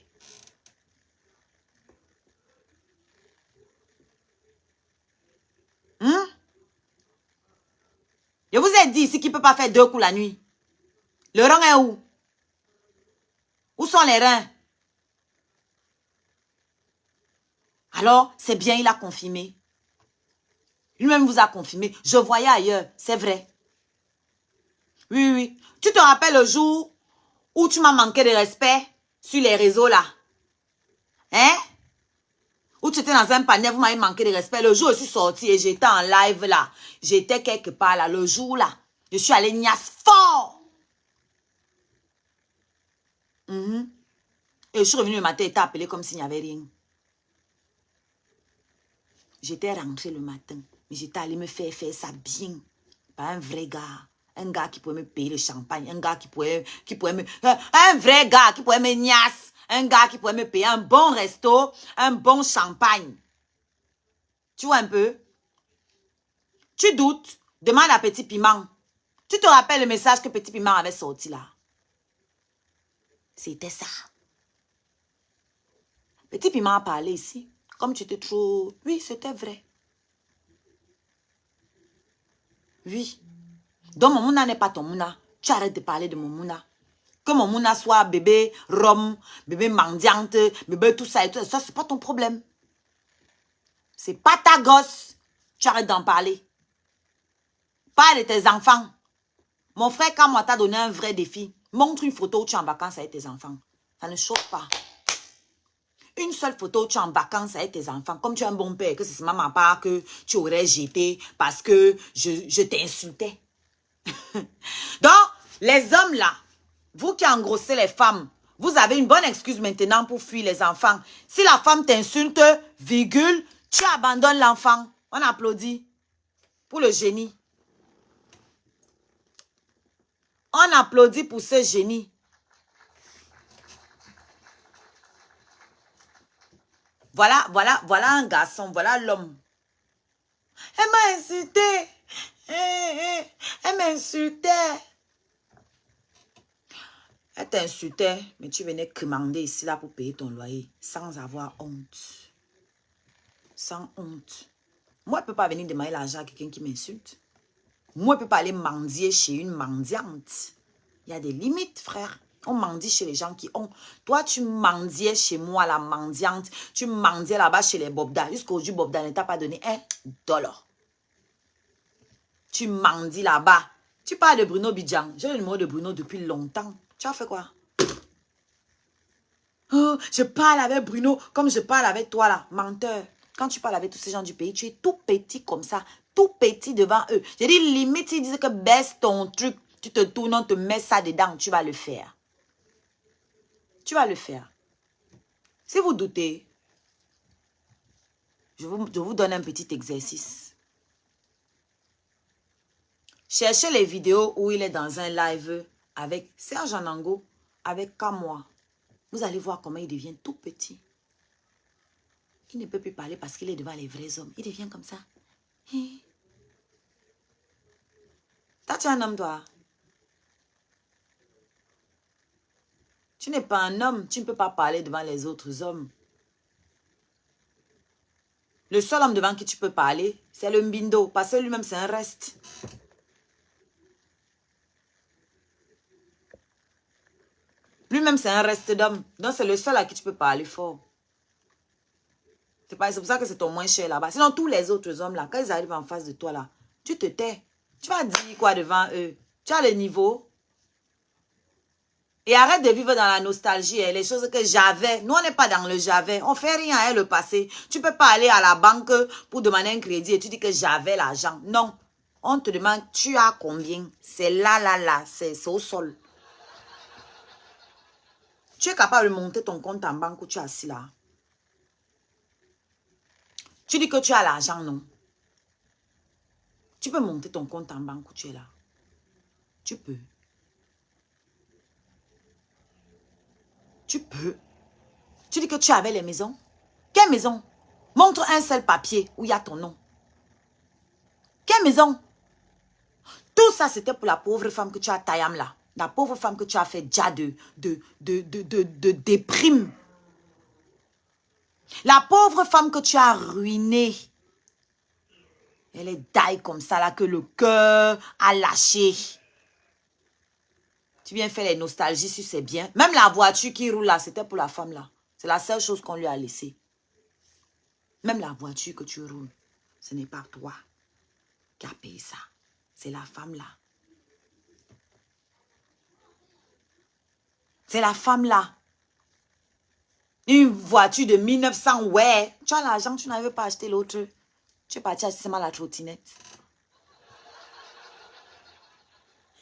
Je vous ai dit ici qu'il ne peut pas faire 2 coups la nuit. Le rein est où? Où sont les reins? Alors, c'est bien, il a confirmé. Lui-même vous a confirmé. Je voyais ailleurs, c'est vrai. Oui, oui. Tu te rappelles le jour où tu m'as manqué de respect sur les réseaux là? Hein? Où tu étais dans un panier, vous m'avez manqué de respect. Le jour où je suis sortie et j'étais en live là, j'étais quelque part là, le jour là, je suis allée niasse fort. Et je suis revenue le matin et t'ai appelé comme s'il n'y avait rien. J'étais rentrée le matin, mais j'étais allée me faire ça bien. Par un vrai gars. Un gars qui pouvait me payer le champagne. Un gars qui pouvait me... Un vrai gars qui pouvait me niasse. Un gars qui pouvait me payer un bon resto, un bon champagne. Tu vois un peu? Tu doutes? Demande à Petit Piment. Tu te rappelles le message que Petit Piment avait sorti là? C'était ça. Petit Piment a parlé ici. Comme tu étais trop... Oui, c'était vrai. Oui. Donc, mon mouna n'est pas ton mouna. Tu arrêtes de parler de mon mouna. Que mon mouna soit bébé rhum, bébé mendiante, bébé tout ça et tout ça, c'est pas ton problème. C'est pas ta gosse. Tu arrêtes d'en parler. Parle de tes enfants. Mon frère, quand moi t'a donné un vrai défi, montre une photo où tu es en vacances avec tes enfants. Ça ne chauffe pas. Une seule photo où tu es en vacances avec tes enfants, comme tu es un bon père, que c'est ma part que tu aurais jeté parce que je t'insultais. Donc, les hommes là, vous qui engrossez les femmes, vous avez une bonne excuse maintenant pour fuir les enfants. Si la femme t'insulte, virgule, tu abandonnes l'enfant. On applaudit pour le génie. On applaudit pour ce génie. Voilà un garçon, voilà l'homme. Elle m'a insulté. Elle m'insultait. Elle t'insultait, mais tu venais commander ici là pour payer ton loyer sans avoir honte. Sans honte. Moi, je ne peux pas venir demander l'argent à quelqu'un qui m'insulte. Moi, je ne peux pas aller mendier chez une mendiante. Il y a des limites, frère. On mendie chez les gens qui ont. Toi, tu mendiais chez moi, la mendiante. Tu mendiais là-bas chez les Bobda. Jusqu'aujourd'hui, Bobda ne t'a pas donné $1. Tu mendies là-bas. Tu parles de Bruno Bidjan. J'ai le numéro de Bruno depuis longtemps. Tu as fait quoi? Oh, je parle avec Bruno comme je parle avec toi là. Menteur. Quand tu parles avec tous ces gens du pays, tu es tout petit comme ça. Tout petit devant eux. J'ai dit limite, ils disent que baisse ton truc. Tu te tournes, on te met ça dedans. Tu vas le faire. Tu vas le faire. Si vous doutez, je vous donne un petit exercice. Cherchez les vidéos où il est dans un live avec Serge Anango, avec Kamwa. Vous allez voir comment il devient tout petit. Il ne peut plus parler parce qu'il est devant les vrais hommes. Il devient comme ça. Toi, tu es un homme, toi. Tu n'es pas un homme. Tu ne peux pas parler devant les autres hommes. Le seul homme devant qui tu peux parler, c'est le Mbindo. Parce que lui-même, c'est un reste. Lui-même, c'est un reste d'homme. Donc, c'est le seul à qui tu peux parler fort. C'est pour ça que c'est ton moins cher là-bas. Sinon, tous les autres hommes là, quand ils arrivent en face de toi là, tu te tais. Tu vas dire quoi devant eux? Tu as le niveau. Et arrête de vivre dans la nostalgie, les choses que j'avais. Nous, on n'est pas dans le j'avais. On fait rien à le passé. Tu peux pas aller à la banque pour demander un crédit et tu dis que j'avais l'argent. Non. On te demande, tu as combien? C'est là. C'est au sol. Tu es capable de monter ton compte en banque où tu es assis là. Tu dis que tu as l'argent, non? Tu peux monter ton compte en banque où tu es là. Tu peux. Tu peux. Tu dis que tu avais les maisons. Quelle maison? Montre un seul papier où il y a ton nom. Quelle maison? Tout ça, c'était pour la pauvre femme que tu as Tayam là. La pauvre femme que tu as fait déjà de déprime. La pauvre femme que tu as ruinée. Elle est daille comme ça là que le cœur a lâché. Tu viens faire les nostalgies sur ses biens. Même la voiture qui roule là, c'était pour la femme là. C'est la seule chose qu'on lui a laissée. Même la voiture que tu roules, ce n'est pas toi qui as payé ça. C'est la femme là. C'est la femme là. Une voiture de 1900, ouais. Tu as l'argent, tu n'avais pas acheté l'autre. Tu es parti acheter seulement la trottinette.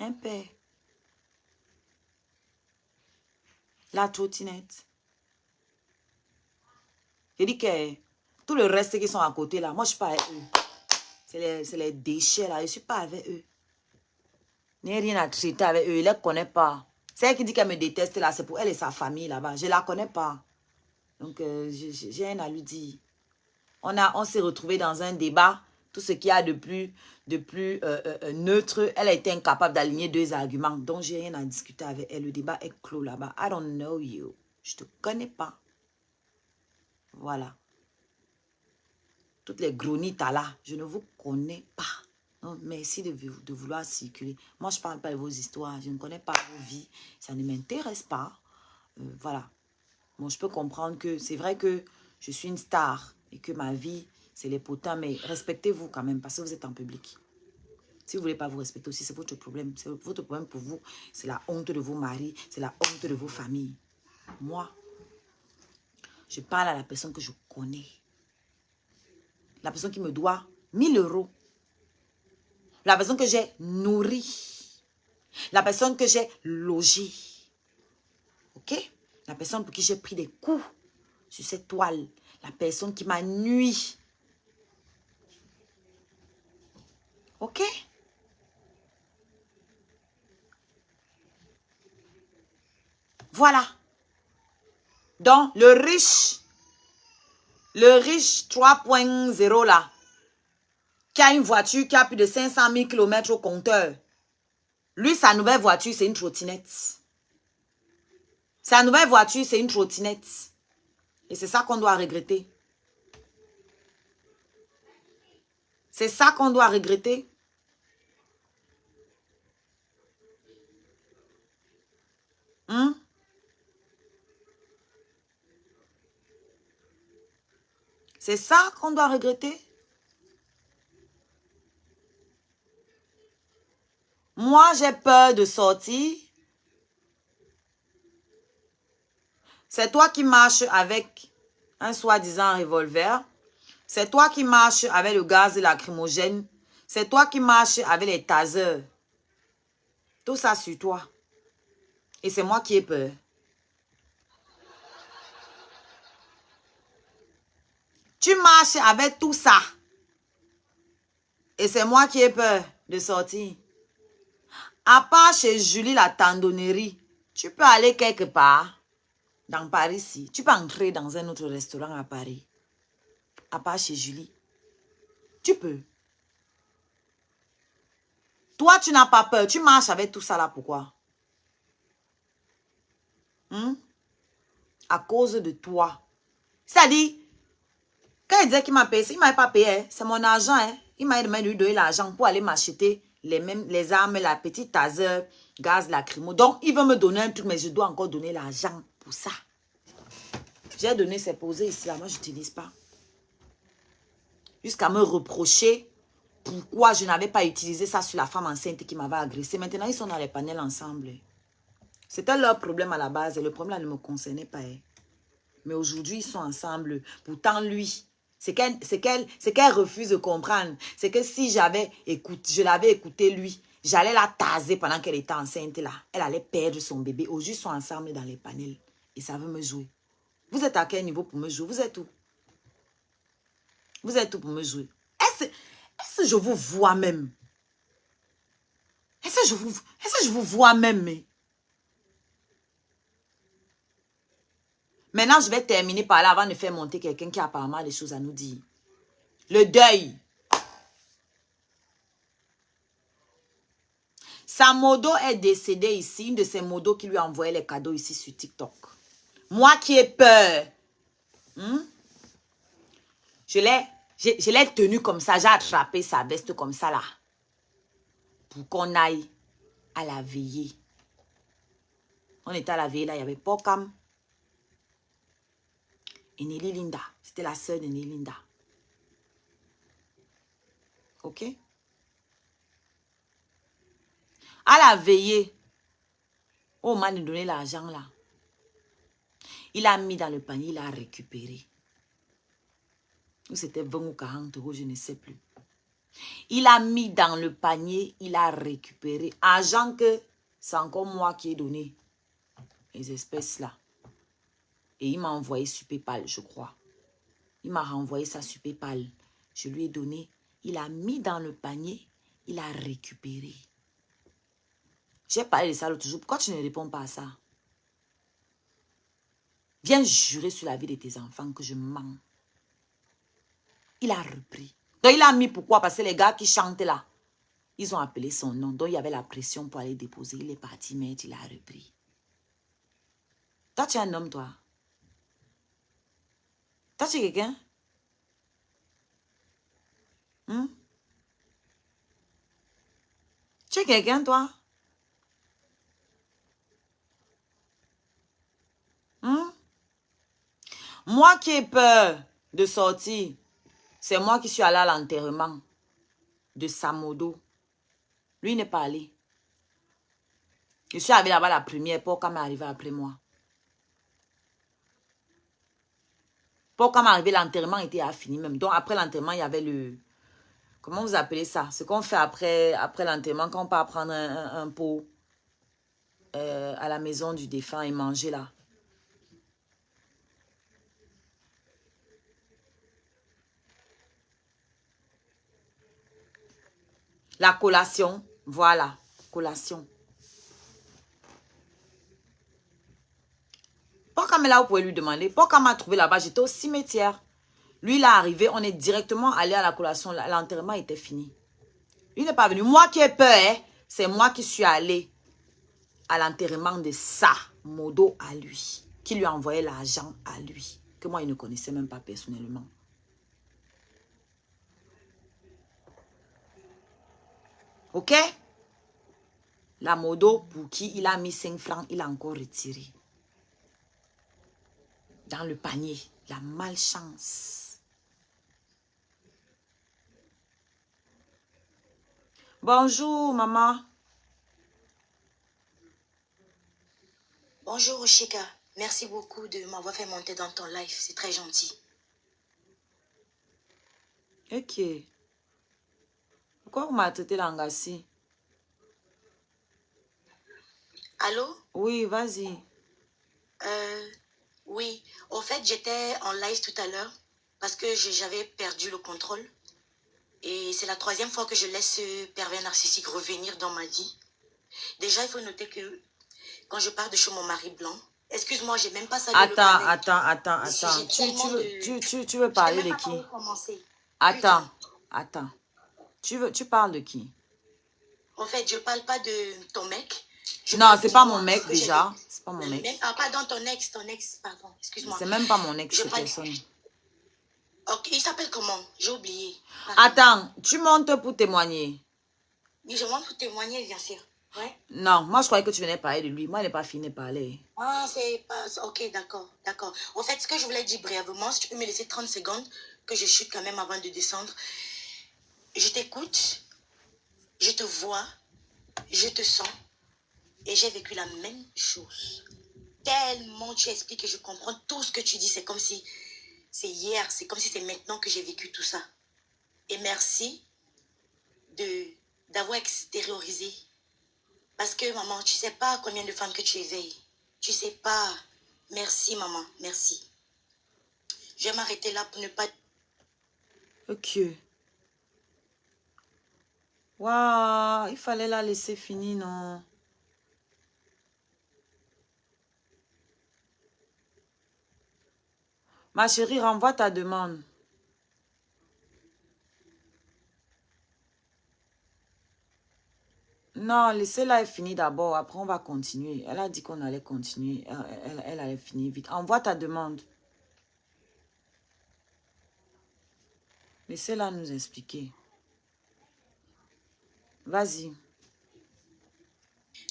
Un père. La trottinette. Je dis que tout le reste qui sont à côté là, moi je suis pas avec eux. C'est les déchets là, je suis pas avec eux. Je n'ai rien à traiter avec eux, je ne les connais pas. C'est elle qui dit qu'elle me déteste là, c'est pour elle et sa famille là-bas. Je ne la connais pas. Donc j'ai rien à lui dire. On s'est retrouvés dans un débat. Tout ce qu'il y a de plus neutre, elle a été incapable d'aligner deux arguments. Donc, j'ai rien à discuter avec elle. Le débat est clos là-bas. I don't know you. Je ne te connais pas. Voilà. Toutes les gronitas là, je ne vous connais pas. Donc, merci de vouloir circuler. Moi, je ne parle pas de vos histoires. Je ne connais pas vos vies. Ça ne m'intéresse pas. Voilà. Bon, je peux comprendre que c'est vrai que je suis une star et que ma vie, c'est les potins, mais respectez-vous quand même parce que vous êtes en public. Si vous ne voulez pas vous respecter aussi, c'est votre problème. C'est votre problème pour vous. C'est la honte de vos maris, c'est la honte de vos familles. Moi, je parle à la personne que je connais. La personne qui me doit 1000 euros. La personne que j'ai nourrie. La personne que j'ai logée. Ok? La personne pour qui j'ai pris des coups sur cette toile. La personne qui m'a nui. Ok? Voilà. Donc, le riche 3.0 là, qui a une voiture qui a plus de 500 000 km au compteur. Lui, sa nouvelle voiture, c'est une trottinette. Sa nouvelle voiture, c'est une trottinette. Et c'est ça qu'on doit regretter. C'est ça qu'on doit regretter. C'est ça qu'on doit regretter. Moi, j'ai peur de sortir. C'est toi qui marches avec un soi-disant revolver. C'est toi qui marches avec le gaz lacrymogène. C'est toi qui marches avec les tasers. Tout ça sur toi. Et c'est moi qui ai peur. Tu marches avec tout ça. Et c'est moi qui ai peur de sortir. À part chez Julie la tendonnerie, tu peux aller quelque part. Dans Paris, si. Tu peux entrer dans un autre restaurant à Paris. À part chez Julie. Tu peux. Toi, tu n'as pas peur. Tu marches avec tout ça là, pourquoi? À cause de toi. C'est-à-dire, quand il disait qu'il m'a payé, il ne m'avait pas payé. Hein. C'est mon argent. Hein. Il m'a demandé de lui donner l'argent pour aller m'acheter les armes, la petite taser, gaz lacrymo. Donc, il veut me donner un truc, mais je dois encore donner l'argent pour ça. J'ai donné, c'est posé ici. Là. Moi, je n'utilise pas. Jusqu'à me reprocher pourquoi je n'avais pas utilisé ça sur la femme enceinte qui m'avait agressé. Maintenant, ils sont dans les panels ensemble. C'était leur problème à la base et le problème ne me concernait pas. Hein. Mais aujourd'hui, ils sont ensemble. Pourtant, lui, c'est qu'elle refuse de comprendre. C'est que si je l'avais écouté, lui, j'allais la taser pendant qu'elle était enceinte là. Elle allait perdre son bébé. Aujourd'hui, ils sont ensemble dans les panels. Et ça veut me jouer. Vous êtes à quel niveau pour me jouer? Vous êtes où? Vous êtes où pour me jouer? Est-ce que je vous vois même? Est-ce que je vous vois même? Mais... Maintenant, je vais terminer par là avant de faire monter quelqu'un qui a apparemment des choses à nous dire. Le deuil. Sa modo est décédée ici. Une de ses modos qui lui a envoyé les cadeaux ici sur TikTok. Moi qui ai peur. Je l'ai tenue comme ça. J'ai attrapé sa veste comme ça là. Pour qu'on aille à la veillée. On était à la veillée là. Il y avait Pokam. Et Nelly Linda. C'était la sœur de Nelly Linda. Ok? À la veillée. Oh, m'a donné l'argent là. Il a mis dans le panier. Il a récupéré. Ou c'était 20 ou 40 euros, je ne sais plus. Il a mis dans le panier, il a récupéré. Argent que c'est encore moi qui ai donné les espèces là. Et il m'a envoyé sur PayPal, je crois. Il m'a renvoyé ça sur PayPal. Je lui ai donné. Il a mis dans le panier, il a récupéré. J'ai parlé de ça l'autre jour. Pourquoi tu ne réponds pas à ça? Viens jurer sur la vie de tes enfants que je mens. Il a repris. Donc il a mis pourquoi? Parce que les gars qui chantent là, ils ont appelé son nom. Donc il y avait la pression pour aller déposer. Il est parti, mais il a repris. Toi, tu es un homme, toi. Toi, tu es quelqu'un? Tu es quelqu'un, toi? Moi qui ai peur de sortir, c'est moi qui suis allé à l'enterrement de Samodo. Lui n'est pas allé. Je suis arrivée là-bas la première. Pourquoi m'est arrivé après moi? Pourquoi m'est arrivé, l'enterrement était fini même. Donc après l'enterrement, il y avait le... Comment vous appelez ça? Ce qu'on fait après l'enterrement, quand on part prendre un pot à la maison du défunt et manger là. La collation. Voilà. Collation. Pourquoi là, vous pouvez lui demander? Pourquoi m'a trouvé là-bas? J'étais au cimetière. Lui, il est arrivé. On est directement allé à la collation. L'enterrement était fini. Il n'est pas venu. Moi qui ai peur, hein, c'est moi qui suis allé à l'enterrement de ça, Modo à lui, qui lui a envoyé l'argent à lui, que moi, il ne connaissait même pas personnellement. Ok? La Modo, pour qui il a mis 5 francs, il a encore retiré. Dans le panier, la malchance. Bonjour, maman. Bonjour Oshika, merci beaucoup de m'avoir fait monter dans ton live, c'est très gentil. Ok. Pourquoi vous m'avez traité l'angassi? Allô? Oui, vas-y. Oui, au fait j'étais en live tout à l'heure parce que j'avais perdu le contrôle. Et c'est la 3e fois que je laisse ce pervers narcissique revenir dans ma vie. Déjà, il faut noter que quand je pars de chez mon mari blanc, excuse-moi, j'ai même pas salué le panel. Attends. Tu veux parler de qui? Attends. Tu parles de qui? En fait, je parle pas de ton mec. Non, c'est pas mon mec déjà. C'est pas mon mec. Ah, pardon, ton ex, pardon, excuse-moi. C'est même pas mon ex, cette personne. Ok, il s'appelle comment? J'ai oublié. Attends, tu montes pour témoigner. Oui, je monte pour témoigner, bien sûr. Ouais. Non, moi je croyais que tu venais parler de lui. Moi, il n'est pas fini de parler. Ah, c'est pas... Ok, d'accord. En fait, ce que je voulais dire brièvement, si tu peux me laisser 30 secondes, que je chute quand même avant de descendre. Je t'écoute, je te vois, je te sens, et j'ai vécu la même chose. Tellement tu expliques et je comprends tout ce que tu dis. C'est comme si c'est hier, c'est comme si c'est maintenant que j'ai vécu tout ça. Et merci d'avoir extériorisé. Parce que maman, tu sais pas combien de femmes que tu éveilles. Tu sais pas. Merci maman, merci. Je vais m'arrêter là pour ne pas... Ok. Waouh, il fallait la laisser finir, non? Ma chérie, renvoie ta demande. Non, laissez-la, elle finit d'abord. Après, on va continuer. Elle a dit qu'on allait continuer. Elle allait finir vite. Envoie ta demande. Laissez-la nous expliquer. Vas-y.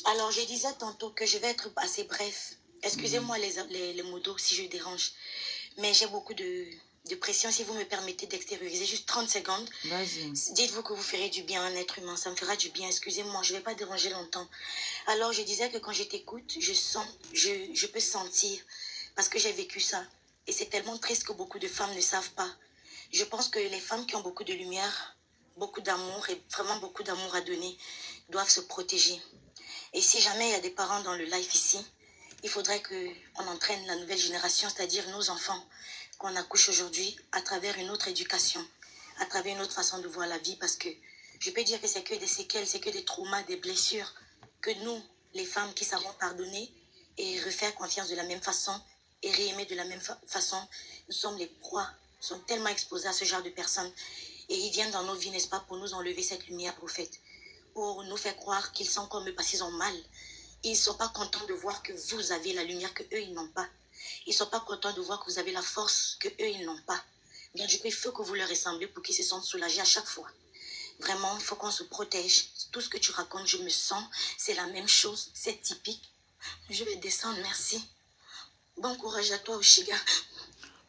Alors, je disais tantôt que je vais être assez bref. Excusez-moi les mots d'eau si je dérange. Mais j'ai beaucoup de pression. Si vous me permettez d'extérioriser juste 30 secondes. Vas-y. Dites-vous que vous ferez du bien à un être humain. Ça me fera du bien. Excusez-moi, je ne vais pas déranger longtemps. Alors, je disais que quand je t'écoute, je peux sentir. Parce que j'ai vécu ça. Et c'est tellement triste que beaucoup de femmes ne savent pas. Je pense que les femmes qui ont beaucoup de lumière, beaucoup d'amour et vraiment beaucoup d'amour à donner, doivent se protéger. Et si jamais il y a des parents dans le live ici, il faudrait qu'on entraîne la nouvelle génération, c'est-à-dire nos enfants, qu'on accouche aujourd'hui à travers une autre éducation, à travers une autre façon de voir la vie, parce que je peux dire que c'est que des séquelles, c'est que des traumas, des blessures, que nous, les femmes qui savons pardonner et refaire confiance de la même façon et réaimer de la même façon, nous sommes les proies, nous sommes tellement exposés à ce genre de personnes. Et ils viennent dans nos vies, n'est-ce pas, pour nous enlever cette lumière, prophète, pour nous faire croire qu'ils sont comme eux parce qu'ils ont mal. Ils ne sont pas contents de voir que vous avez la lumière que eux ils n'ont pas. Ils ne sont pas contents de voir que vous avez la force que eux ils n'ont pas. Donc du coup, il faut que vous leur ressemblez pour qu'ils se sentent soulagés à chaque fois. Vraiment, il faut qu'on se protège. Tout ce que tu racontes, je me sens, c'est la même chose, c'est typique. Je vais descendre, merci. Bon courage à toi, Oshiga.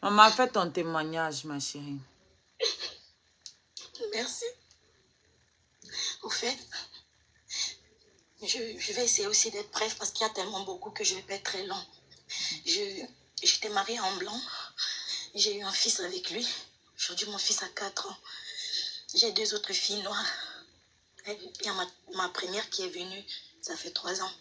Maman, fais ton témoignage, ma chérie. Merci. Au fait, je vais essayer aussi d'être bref parce qu'il y a tellement beaucoup que je ne vais pas être très long. J'étais mariée en blanc. J'ai eu un fils avec lui. Aujourd'hui, mon fils a 4 ans. J'ai 2 autres filles noires. Et il y a ma première qui est venue, ça fait 3 ans.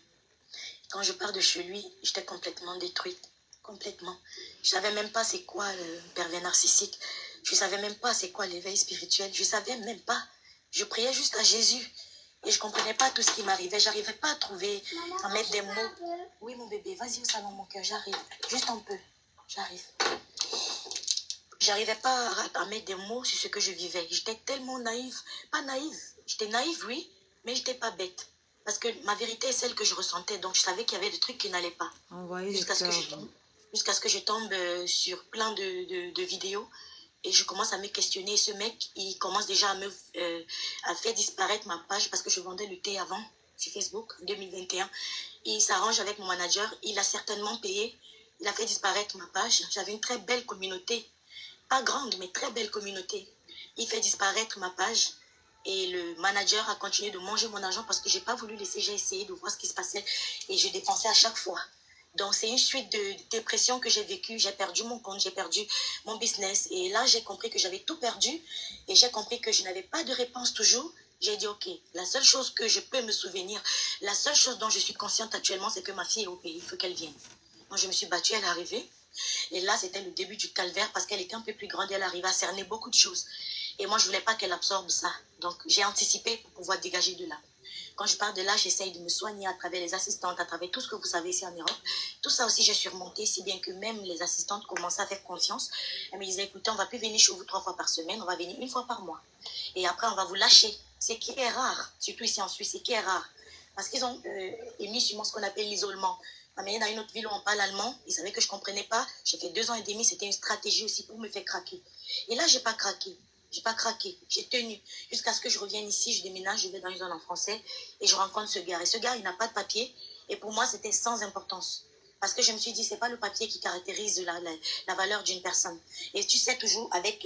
Quand je pars de chez lui, j'étais complètement détruite. Complètement. Je ne savais même pas c'est quoi le pervers narcissique. Je ne savais même pas c'est quoi l'éveil spirituel. Je ne savais même pas. Je priais juste à Jésus. Et je ne comprenais pas tout ce qui m'arrivait. Je n'arrivais pas à trouver, à mettre des mots. Oui, mon bébé, vas-y au salon, mon cœur, j'arrive. Juste un peu. J'arrive. J'arrivais pas à mettre des mots sur ce que je vivais. J'étais tellement naïve. Pas naïve. J'étais naïve, oui, mais j'étais pas bête. Parce que ma vérité est celle que je ressentais. Donc, je savais qu'il y avait des trucs qui n'allaient pas. Jusqu'à ce que je tombe sur plein de vidéos. Et je commence à me questionner. Et ce mec, il commence déjà à faire disparaître ma page parce que je vendais le thé avant sur Facebook en 2021. Il s'arrange avec mon manager. Il a certainement payé. Il a fait disparaître ma page. J'avais une très belle communauté. Pas grande, mais très belle communauté. Il fait disparaître ma page. Et le manager a continué de manger mon argent parce que j'ai pas voulu laisser. J'ai essayé de voir ce qui se passait. Et je dépensais à chaque fois. Donc, c'est une suite de dépression que j'ai vécue. J'ai perdu mon compte, j'ai perdu mon business. Et là, j'ai compris que j'avais tout perdu. Et j'ai compris que je n'avais pas de réponse toujours. J'ai dit, OK, la seule chose que je peux me souvenir, la seule chose dont je suis consciente actuellement, c'est que ma fille est au pays. Il faut qu'elle vienne. Donc, je me suis battue, elle est arrivée. Et là, c'était le début du calvaire parce qu'elle était un peu plus grande. Elle arrivait à cerner beaucoup de choses. Et moi, je ne voulais pas qu'elle absorbe ça. Donc, j'ai anticipé pour pouvoir dégager de là. Quand je pars de là, j'essaye de me soigner à travers les assistantes, à travers tout ce que vous savez ici en Europe. Tout ça aussi, j'ai surmonté, si bien que même les assistantes commençaient à faire confiance. Elles me disaient, écoutez, on ne va plus venir chez vous 3 fois par semaine, on va venir 1 fois par mois. Et après, on va vous lâcher. Ce qui est rare, surtout ici en Suisse, ce qui est rare. Parce qu'ils ont émis sur moi ce qu'on appelle l'isolement. Mais dans une autre ville où on parle allemand, ils savaient que je ne comprenais pas. J'ai fait 2 ans et demi, c'était une stratégie aussi pour me faire craquer. Et là, je n'ai pas craqué. J'ai pas craqué, j'ai tenu. Jusqu'à ce que je revienne ici, je déménage, je vais dans une zone en français et je rencontre ce gars. Et ce gars, il n'a pas de papier. Et pour moi, c'était sans importance. Parce que je me suis dit, c'est pas le papier qui caractérise la valeur d'une personne. Et tu sais toujours avec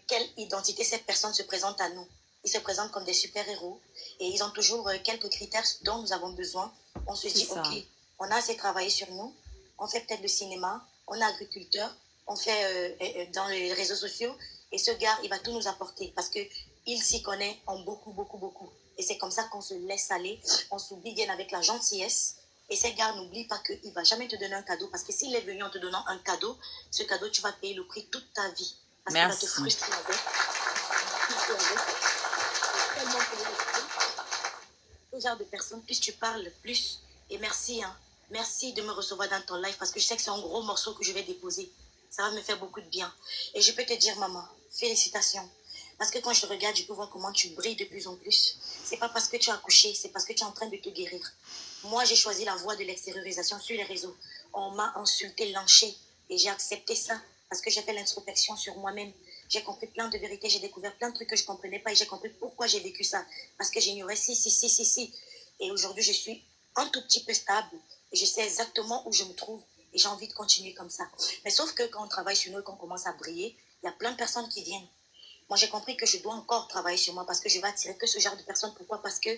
quelle identité cette personne se présente à nous. Ils se présentent comme des super-héros. Et ils ont toujours quelques critères dont nous avons besoin. On se dit, OK, on a assez travaillé sur nous. On fait peut-être le cinéma. On est agriculteur. On fait dans les réseaux sociaux. Et ce gars, il va tout nous apporter parce qu'il s'y connaît en beaucoup, beaucoup, beaucoup. Et c'est comme ça qu'on se laisse aller. On s'oublie bien avec la gentillesse. Et ce gars, n'oublie pas qu'il ne va jamais te donner un cadeau. Parce que s'il est venu en te donnant un cadeau, ce cadeau, tu vas payer le prix toute ta vie. Parce qu'il va te frustrer avec. Ce genre de personnes, plus tu parles, plus. Et merci, hein. Merci de me recevoir dans ton live parce que je sais que c'est un gros morceau que je vais déposer. Ça va me faire beaucoup de bien. Et je peux te dire, maman, félicitations. Parce que quand je te regarde, je peux voir comment tu brilles de plus en plus. C'est pas parce que tu as accouché, c'est parce que tu es en train de te guérir. Moi, j'ai choisi la voie de l'extériorisation sur les réseaux. On m'a insulté, lynché, et j'ai accepté ça parce que j'ai fait l'introspection sur moi-même. J'ai compris plein de vérités, j'ai découvert plein de trucs que je ne comprenais pas et j'ai compris pourquoi j'ai vécu ça. Parce que j'ignorais si. Et aujourd'hui, je suis un tout petit peu stable et je sais exactement où je me trouve et j'ai envie de continuer comme ça. Mais sauf que quand on travaille sur nous et qu'on commence à briller, il y a plein de personnes qui viennent. Moi, j'ai compris que je dois encore travailler sur moi parce que je vais attirer que ce genre de personnes. Pourquoi? Parce que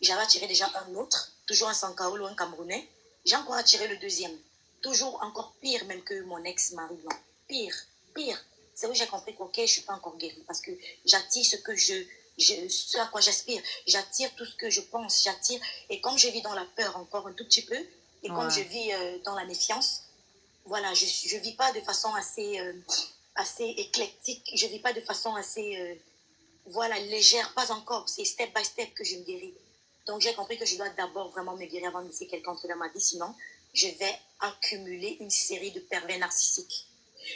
j'avais attiré déjà un autre, toujours un Sankaolo ou un Camerounais. J'ai encore attiré le deuxième. Toujours encore pire même que mon ex-mari blanc. Pire. C'est où j'ai compris que, ok, je ne suis pas encore guérie parce que j'attire ce que ce à quoi j'aspire. J'attire tout ce que je pense. J'attire. Et comme je vis dans la peur encore un tout petit peu, et comme je vis dans la méfiance, voilà, je ne vis pas de façon assez éclectique. Je ne vis pas de façon assez voilà, légère, pas encore. C'est step by step que je me guéris. Donc, j'ai compris que je dois d'abord vraiment me guérir avant de laisser quelqu'un entrer dans ma vie. Sinon, je vais accumuler une série de pervers narcissiques.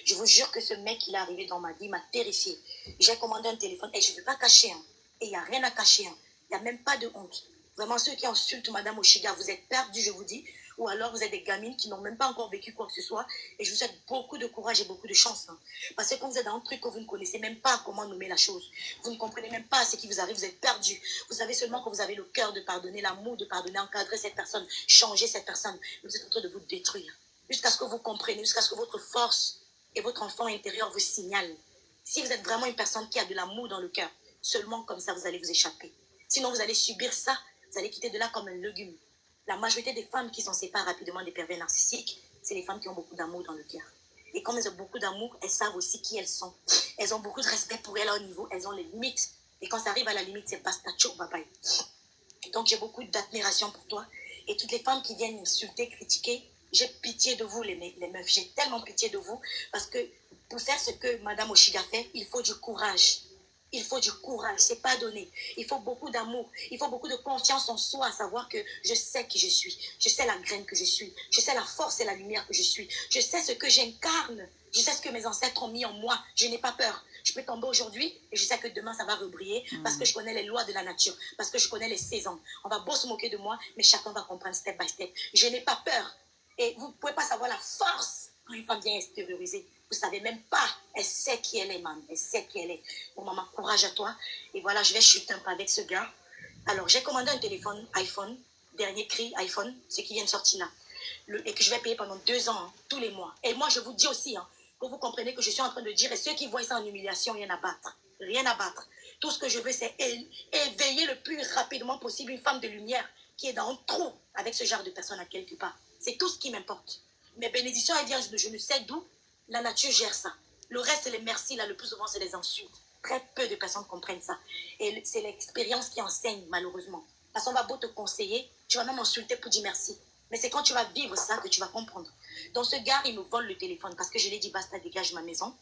Je vous jure que ce mec, il est arrivé dans ma vie, m'a terrifié. J'ai commandé un téléphone et je ne veux pas cacher. Hein. Et il n'y a rien à cacher. Hein. Il n'y a même pas de honte. Vraiment, ceux qui insultent Madame Oshiga, vous êtes perdus, je vous dis. Ou alors, vous êtes des gamines qui n'ont même pas encore vécu quoi que ce soit. Et je vous souhaite beaucoup de courage et beaucoup de chance. Hein. Parce que quand vous êtes dans un truc que vous ne connaissez même pas comment nommer la chose, vous ne comprenez même pas ce qui vous arrive, vous êtes perdus. Vous savez seulement que vous avez le cœur de pardonner, l'amour de pardonner, encadrer cette personne, changer cette personne. Vous êtes en train de vous détruire. Jusqu'à ce que vous compreniez, jusqu'à ce que votre force et votre enfant intérieur vous signale. Si vous êtes vraiment une personne qui a de l'amour dans le cœur, seulement comme ça, vous allez vous échapper. Sinon, vous allez subir ça, vous allez quitter de là comme un légume. La majorité des femmes qui s'en séparent rapidement des pervers narcissiques, c'est les femmes qui ont beaucoup d'amour dans le cœur. Et comme elles ont beaucoup d'amour, elles savent aussi qui elles sont. Elles ont beaucoup de respect pour elles à haut niveau, elles ont les limites. Et quand ça arrive à la limite, c'est basta, ciao, bye bye. Donc j'ai beaucoup d'admiration pour toi. Et toutes les femmes qui viennent insulter, critiquer, j'ai pitié de vous les meufs. J'ai tellement pitié de vous. Parce que pour faire ce que Madame Oshiga fait, il faut du courage. Il faut du courage, c'est pas donné. Il faut beaucoup d'amour, il faut beaucoup de confiance en soi, à savoir que je sais qui je suis, je sais la graine que je suis, je sais la force et la lumière que je suis, je sais ce que j'incarne, je sais ce que mes ancêtres ont mis en moi, je n'ai pas peur. Je peux tomber aujourd'hui et je sais que demain ça va rebriller parce que je connais les lois de la nature, parce que je connais les saisons. On va beau se moquer de moi, mais chacun va comprendre step by step. Je n'ai pas peur. Et vous ne pouvez pas savoir la force quand une femme vient extérioriser. Vous ne savez même pas. Elle sait qui elle est, maman. Elle sait qui elle est. Bon, maman, courage à toi. Et voilà, je vais chuter un peu avec ce gars. Alors, j'ai commandé un téléphone iPhone, dernier cri iPhone, ce qui vient de sortir là. Et que je vais payer pendant 2 ans, hein, tous les mois. Et moi, je vous dis aussi, hein, que vous comprenez que je suis en train de dire, et ceux qui voient ça en humiliation, rien à battre. Rien à battre. Tout ce que je veux, c'est éveiller le plus rapidement possible une femme de lumière qui est dans un trou avec ce genre de personne à quelque part. C'est tout ce qui m'importe. Mes bénédictions, elles viennent de je ne sais d'où. La nature gère ça. Le reste, c'est les merci, là, le plus souvent, c'est les insultes. Très peu de personnes comprennent ça. Et c'est l'expérience qui enseigne, malheureusement. Parce qu'on va beau te conseiller, tu vas même insulter pour dire merci. Mais c'est quand tu vas vivre ça que tu vas comprendre. Donc, ce gars, il me vole le téléphone parce que je lui ai dit, basta, dégage ma maison.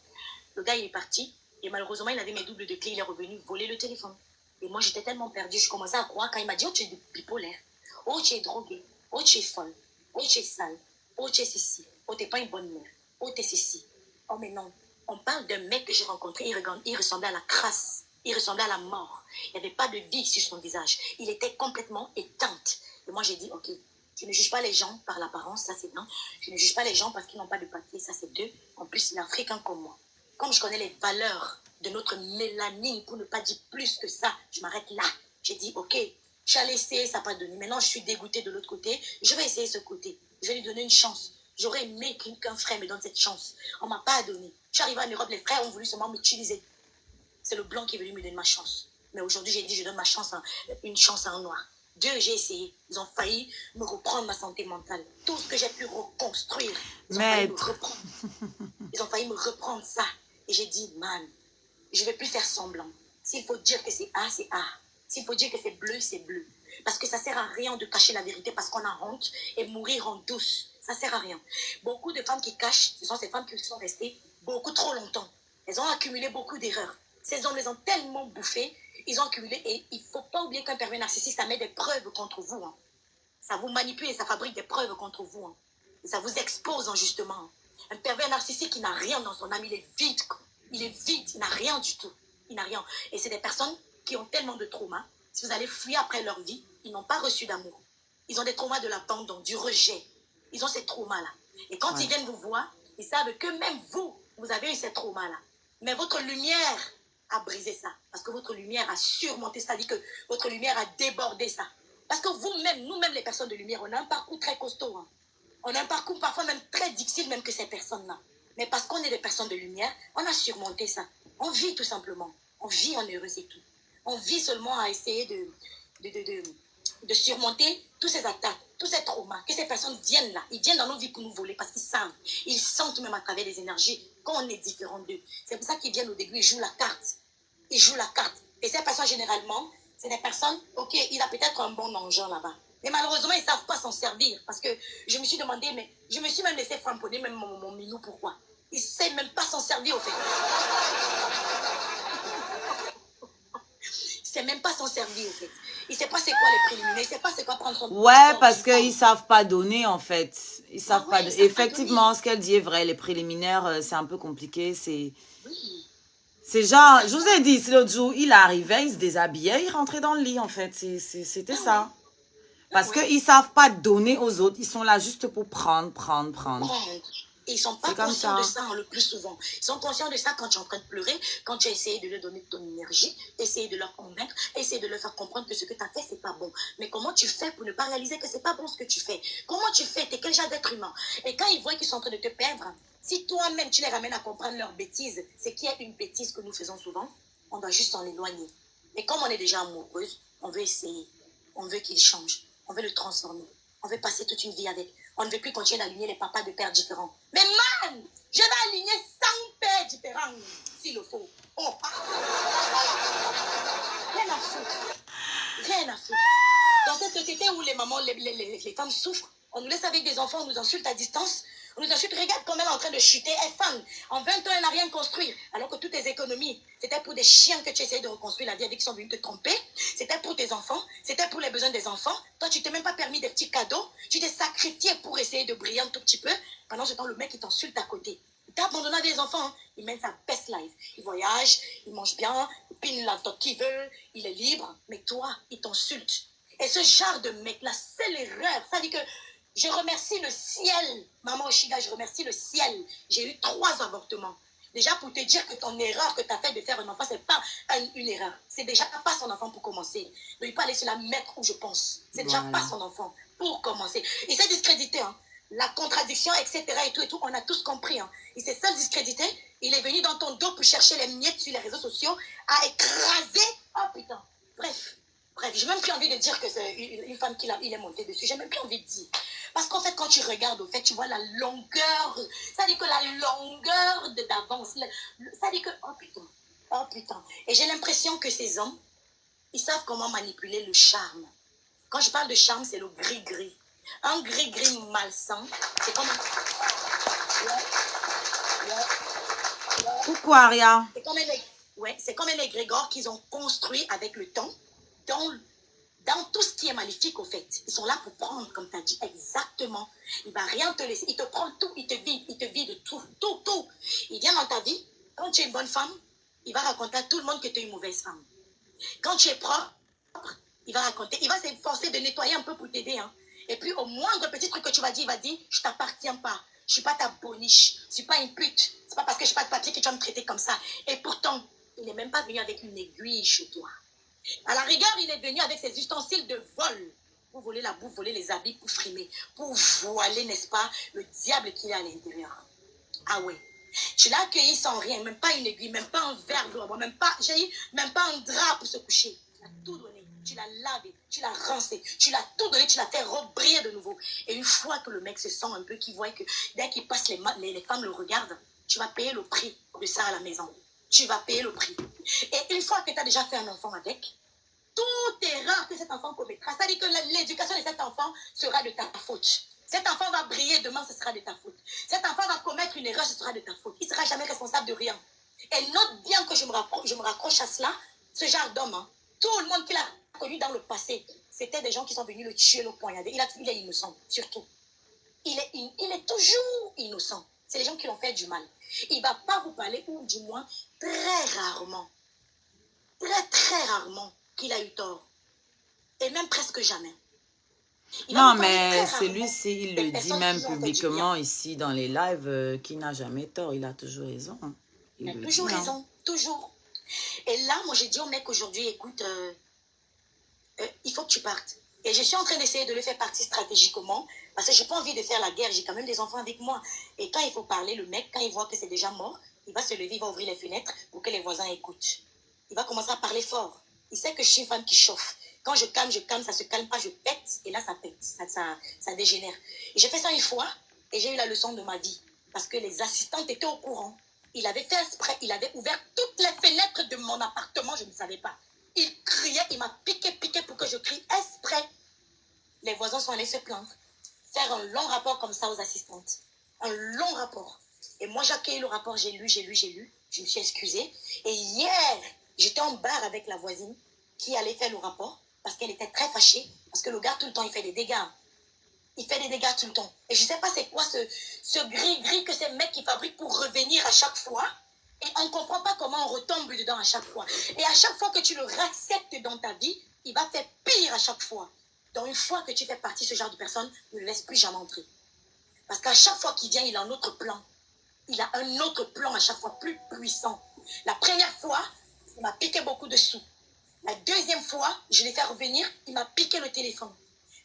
Le gars, il est parti. Et malheureusement, il avait mes doubles de clés. Il est revenu voler le téléphone. Et moi, j'étais tellement perdue. Je commençais à croire quand il m'a dit, oh, tu es bipolaire. Oh, tu es drogué. Oh, tu es folle. Oh, tu es sale. Oh, tu es ceci. Oh, tu n'es pas une bonne mère. Oh, t'es ceci. Oh, mais non. On parle d'un mec que j'ai rencontré, il ressemblait à la crasse. Il ressemblait à la mort. Il n'y avait pas de vie sur son visage. Il était complètement éteinte. Et moi, j'ai dit, ok, je ne juge pas les gens par l'apparence, ça c'est bien. Je ne juge pas les gens parce qu'ils n'ont pas de papier, ça c'est deux. En plus, il est africain comme moi. Comme je connais les valeurs de notre mélanine, pour ne pas dire plus que ça, je m'arrête là. J'ai dit, ok, j'allais essayer, ça n'a pas donné. Maintenant, je suis dégoûtée de l'autre côté. Je vais essayer ce côté. Je vais lui donner une chance. J'aurais aimé qu'un frère me donne cette chance. On ne m'a pas donné. Je suis arrivée en Europe, les frères ont voulu seulement m'utiliser. C'est le blanc qui est venu me donner ma chance. Mais aujourd'hui, j'ai dit, je donne une chance à un noir. Deux, j'ai essayé. Ils ont failli me reprendre ma santé mentale. Tout ce que j'ai pu reconstruire, ils ont failli me reprendre. Ils ont failli me reprendre ça. Et j'ai dit, man, je ne vais plus faire semblant. S'il faut dire que c'est A, c'est A. S'il faut dire que c'est bleu, c'est bleu. Parce que ça ne sert à rien de cacher la vérité parce qu'on a honte et mourir en douce. Ça ne sert à rien. Beaucoup de femmes qui cachent, ce sont ces femmes qui sont restées beaucoup trop longtemps. Elles ont accumulé beaucoup d'erreurs. Ces hommes les ont tellement bouffés, ils ont accumulé. Et il ne faut pas oublier qu'un pervers narcissique, ça met des preuves contre vous. Hein. Ça vous manipule et ça fabrique des preuves contre vous. Hein. Et ça vous expose injustement. Un pervers narcissique qui n'a rien dans son âme, il est vide. Il est vide, il n'a rien du tout. Il n'a rien. Et c'est des personnes qui ont tellement de traumas. Si vous allez fuir après leur vie, ils n'ont pas reçu d'amour. Ils ont des traumas de l'abandon, du rejet. Ils ont ces traumas-là. Et quand ils viennent vous voir, ils savent que même vous, vous avez eu ces traumas-là. Mais votre lumière a brisé ça. Parce que votre lumière a surmonté ça. C'est-à-dire que votre lumière a débordé ça. Parce que vous-même, nous-mêmes les personnes de lumière, on a un parcours très costaud. Hein. On a un parcours parfois même très difficile, même que ces personnes-là. Mais parce qu'on est des personnes de lumière, on a surmonté ça. On vit tout simplement. On vit en heureux, c'est tout. On vit seulement à essayer de surmonter tous ces attaques, tous ces traumas, que ces personnes viennent là. Ils viennent dans nos vies pour nous voler parce qu'ils savent. Ils sentent même à travers les énergies qu'on est différent d'eux. C'est pour ça qu'ils viennent au début, ils jouent la carte. Ils jouent la carte. Et ces personnes, généralement, c'est des personnes, ok, il a peut-être un bon engin là-bas. Mais malheureusement, ils ne savent pas s'en servir. Parce que je me suis demandé, mais je me suis même laissé framponner, même mon minou, pourquoi? Il ne sait même pas s'en servir, au fait. Il ne sait même pas s'en servir, au fait. Il ne sait pas c'est quoi les préliminaires, il ne sait pas c'est quoi prendre son... Ouais, parce qu'ils ne savent pas donner, en fait. Ils savent pas. Ils savent Effectivement, pas ce qu'elle dit est vrai. Les préliminaires, c'est un peu compliqué. Oui. C'est genre, je vous ai dit, l'autre jour, il arrivait, il se déshabillait, il rentrait dans le lit, en fait. C'était ça. Parce qu'ils ne savent pas donner aux autres. Ils sont là juste pour prendre. Et ils ne sont pas conscients de ça le plus souvent. Ils sont conscients de ça quand tu es en train de pleurer, quand tu as essayé de leur donner ton énergie, essayer de leur convaincre, essayer de leur faire comprendre que ce que tu as fait, ce n'est pas bon. Mais comment tu fais pour ne pas réaliser que ce n'est pas bon ce que tu fais? Comment tu fais? Tu es quel genre d'être humain? Et quand ils voient qu'ils sont en train de te perdre, si toi-même tu les ramènes à comprendre leurs bêtises, c'est qu'il y a une bêtise que nous faisons souvent, on doit juste s'en éloigner. Et comme on est déjà amoureuse, on veut essayer. On veut qu'il change. On veut le transformer. On veut passer toute une vie avec. On ne veut plus continuer d'aligner les papas de pères différents. Mais man, je vais aligner 100 pères différents, s'il le faut. Oh. Rien à foutre. Rien à foutre. Dans cette société où les mamans, les femmes souffrent, on nous laisse avec des enfants, on nous insulte à distance. On nous insulte, regarde quand même en train de chuter. Hey, femme, en 20 ans, elle n'a rien construit. Alors que toutes tes économies, c'était pour des chiens que tu essayais de reconstruire la vie avec qui sont venus te tromper. C'était pour tes enfants. C'était pour les besoins des enfants. Toi, tu t'es même pas permis des petits cadeaux. Tu t'es sacrifié pour essayer de briller un tout petit peu. Pendant ce temps, le mec, il t'insulte à côté. Il t'a abandonné à des enfants. Hein. Il mène sa best life. Il voyage, il mange bien, il pine la tête qu'il veut, il est libre. Mais toi, il t'insulte. Et ce genre de mec-là, c'est l'erreur. Ça dit que je remercie le ciel. Maman Oshiga, je remercie le ciel. J'ai eu 3 avortements. Déjà pour te dire que ton erreur que tu as fait de faire un enfant, ce n'est pas une erreur. C'est déjà pas son enfant pour commencer. Ne lui pas laisser la mettre où je pense. C'est déjà pas son enfant pour commencer. Il s'est discrédité. Hein. La contradiction, etc. et tout, on a tous compris. Hein. Il s'est seul discrédité. Il est venu dans ton dos pour chercher les miettes sur les réseaux sociaux à écraser. Oh putain. Bref, j'ai même plus envie de dire que c'est une femme il est monté dessus. J'ai même plus envie de dire. Parce qu'en fait, quand tu regardes, au fait, tu vois la longueur. Ça dit que la longueur d'avance. Ça dit que, oh putain. Et j'ai l'impression que ces hommes, ils savent comment manipuler le charme. Quand je parle de charme, c'est le gris-gris. Un gris-gris malsain, c'est comme Pourquoi, Aria? C'est comme un égrégore qu'ils ont construit avec le temps, dans tout ce qui est maléfique, au fait. Ils sont là pour prendre, comme tu as dit, exactement. Il ne va rien te laisser. Il te prend tout, il te vide tout. Il vient dans ta vie. Quand tu es une bonne femme, il va raconter à tout le monde que tu es une mauvaise femme. Quand tu es propre, il va s'efforcer de nettoyer un peu pour t'aider. Hein. Et puis, au moindre petit truc que tu vas dire, il va dire, je ne t'appartiens pas. Je ne suis pas ta boniche. Je ne suis pas une pute. Ce n'est pas parce que je n'ai pas de papier que tu vas me traiter comme ça. Et pourtant, il n'est même pas venu avec une aiguille chez toi. À la rigueur, il est venu avec ses ustensiles de vol. Pour voler la bouffe, voler les habits, pour frimer. Pour voiler, n'est-ce pas, le diable qui est à l'intérieur. Ah ouais. Tu l'as accueilli sans rien, même pas une aiguille, même pas un verre d'eau, même pas un drap pour se coucher. Tu l'as tout donné, tu l'as lavé, tu l'as rincé, tu l'as tout donné, tu l'as fait rebriller de nouveau. Et une fois que le mec se sent un peu, qu'il voit que dès qu'il passe, les femmes le regardent, tu vas payer le prix de ça à la maison. Tu vas payer le prix. Et une fois que tu as déjà fait un enfant avec, toute erreur que cet enfant commettra, c'est-à-dire que l'éducation de cet enfant sera de ta faute. Cet enfant va briller demain, ce sera de ta faute. Cet enfant va commettre une erreur, ce sera de ta faute. Il ne sera jamais responsable de rien. Et note bien que je me raccroche à cela, ce genre d'homme, hein, tout le monde qu'il a connu dans le passé, c'était des gens qui sont venus le tuer, le poignarder. Il est innocent, surtout. Il est toujours innocent. C'est les gens qui l'ont fait du mal. Il ne va pas vous parler, ou du moins très rarement, très rarement qu'il a eu tort. Et même presque jamais. Il va Non, nous parler mais très rarement celui-ci, il des le dit personnes qui même lui ont fait du bien. publiquement ici dans les lives qu'il n'a jamais tort. Il a toujours raison. Hein. Il a le toujours dit, hein. raison, toujours. Et là, moi, j'ai dit au mec aujourd'hui, écoute, il faut que tu partes. Et je suis en train d'essayer de le faire partir stratégiquement, parce que j'ai pas envie de faire la guerre, j'ai quand même des enfants avec moi. Et quand il faut parler, le mec, quand il voit que c'est déjà mort, il va se lever, il va ouvrir les fenêtres pour que les voisins écoutent. Il va commencer à parler fort. Il sait que je suis une femme qui chauffe. Quand je calme, ça se calme pas, je pète, et là, ça pète, ça dégénère. Et j'ai fait ça une fois, et j'ai eu la leçon de ma vie, parce que les assistantes étaient au courant. Il avait fait exprès, il avait ouvert toutes les fenêtres de mon appartement, je ne savais pas. Il criait, il m'a piqué pour que je crie exprès. Les voisins sont allés se plaindre. Faire un long rapport comme ça aux assistantes. Un long rapport. Et moi, j'ai accueilli le rapport, j'ai lu. Je me suis excusée. Et hier, j'étais en bar avec la voisine qui allait faire le rapport parce qu'elle était très fâchée. Parce que le gars, tout le temps, il fait des dégâts. Il fait des dégâts tout le temps. Et je ne sais pas c'est quoi ce gris-gris que ces mecs qui fabriquent pour revenir à chaque fois. Et on ne comprend pas comment on retombe dedans à chaque fois. Et à chaque fois que tu le acceptes dans ta vie, il va faire pire à chaque fois. Donc une fois que tu fais partie de ce genre de personne, ne le laisse plus jamais entrer. Parce qu'à chaque fois qu'il vient, il a un autre plan. Il a un autre plan à chaque fois plus puissant. La première fois, il m'a piqué beaucoup de sous. La deuxième fois, je l'ai fait revenir, il m'a piqué le téléphone.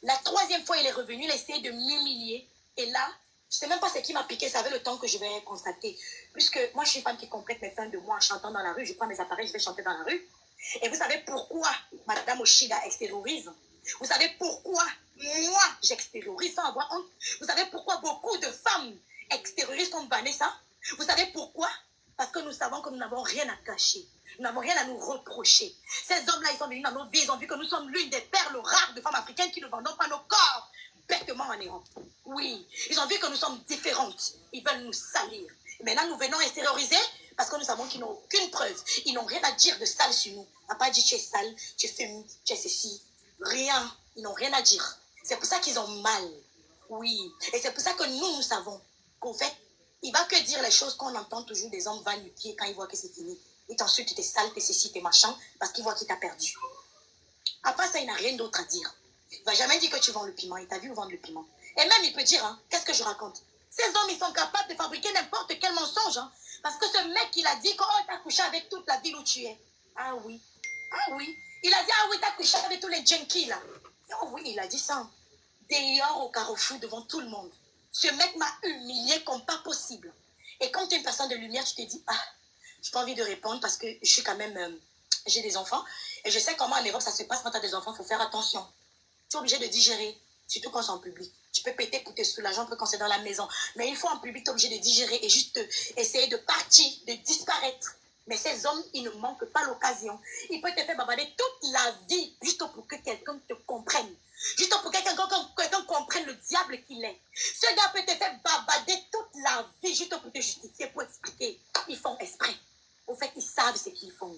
La troisième fois, il est revenu, il a essayé de m'humilier. Et là, je ne sais même pas ce qui m'a piqué, ça avait le temps que je vais constater. Puisque moi, je suis une femme qui complète mes fins de mois en chantant dans la rue. Je prends mes appareils, je vais chanter dans la rue. Et vous savez pourquoi Madame Oshiga extériorise? Vous savez pourquoi moi, j'extériorise sans avoir honte? Vous savez pourquoi beaucoup de femmes extériorisent comme Vanessa? Vous savez pourquoi? Parce que nous savons que nous n'avons rien à cacher. Nous n'avons rien à nous reprocher. Ces hommes-là, ils sont venus dans nos vies, ils ont vu que nous sommes l'une des perles rares de femmes africaines qui ne vendons pas nos corps bêtement en Europe. Oui, ils ont vu que nous sommes différentes. Ils veulent nous salir. Et maintenant, nous venons extérioriser parce que nous savons qu'ils n'ont aucune preuve. Ils n'ont rien à dire de sale sur nous. On n'a pas dit tu es sale, tu fumes, tu es ceci. Rien. Ils n'ont rien à dire. C'est pour ça qu'ils ont mal. Oui. Et c'est pour ça que nous savons qu'en fait, il va que dire les choses qu'on entend toujours des hommes va-nu-pieds quand ils voient que c'est fini. Ils t'insultent, tu es sale, tu es ceci, tu es machin, parce qu'ils voient qu'il t'a perdu. Après ça, il n'a rien d'autre à dire. Il ne va jamais dire que tu vends le piment. Il t'a vu vendre le piment. Et même, il peut dire, hein, qu'est-ce que je raconte? Ces hommes, ils sont capables de fabriquer n'importe quel mensonge. Hein, parce que ce mec, il a dit que oh, t'as couché avec toute la ville où tu es. Ah oui. Ah oui. Il a dit, ah oui, t'as couché avec tous les junkies là. Oh oui, il a dit ça. Dehors au carrefour devant tout le monde. Ce mec m'a humilié comme pas possible. Et quand tu es une personne de lumière, tu te dis, ah, j'ai pas envie de répondre parce que je suis quand même, j'ai des enfants. Et je sais comment en Europe ça se passe quand tu as des enfants, il faut faire attention. Tu es obligé de digérer, surtout quand c'est en public. Tu peux péter pour te soulager un peu quand c'est dans la maison. Mais une fois en public, tu es obligé de digérer et juste essayer de partir, de disparaître. Mais ces hommes, ils ne manquent pas l'occasion. Ils peuvent te faire bavarder toute la vie juste pour que quelqu'un te comprenne. Juste pour que quelqu'un comprenne le diable qu'il est. Ce gars peut te faire bavarder toute la vie juste pour te justifier, pour expliquer. Ils font exprès. Au fait, ils savent ce qu'ils font.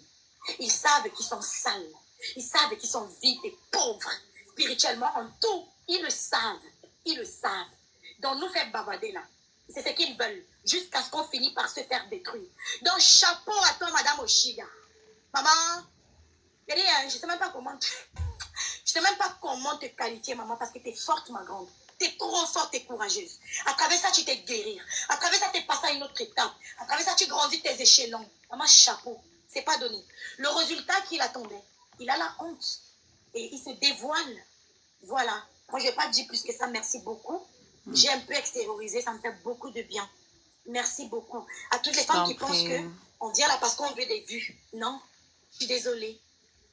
Ils savent qu'ils sont sales. Ils savent qu'ils sont vides et pauvres. Spirituellement, en tout, ils le savent. Ils le savent. Donc, nous faire bavarder là. C'est ce qu'ils veulent. Jusqu'à ce qu'on finisse par se faire détruire. Donc, chapeau à toi, Madame Oshiga. Maman, je ne sais même pas comment je sais même pas comment te qualifier, maman, parce que tu es forte, ma grande. Tu es trop forte et courageuse. À travers ça, tu t'es guérir. À travers ça, tu es passé à une autre étape. À travers ça, tu grandis tes échelons. Maman, chapeau. C'est pas donné. Le résultat qu'il attendait, il a la honte. Et il se dévoile. Voilà. Moi, je ne vais pas dire plus que ça. Merci beaucoup. J'ai un peu extériorisé. Ça me fait beaucoup de bien. Merci beaucoup. À toutes les femmes qui pensent qu'on dit là parce qu'on veut des vues. Non. Je suis désolée.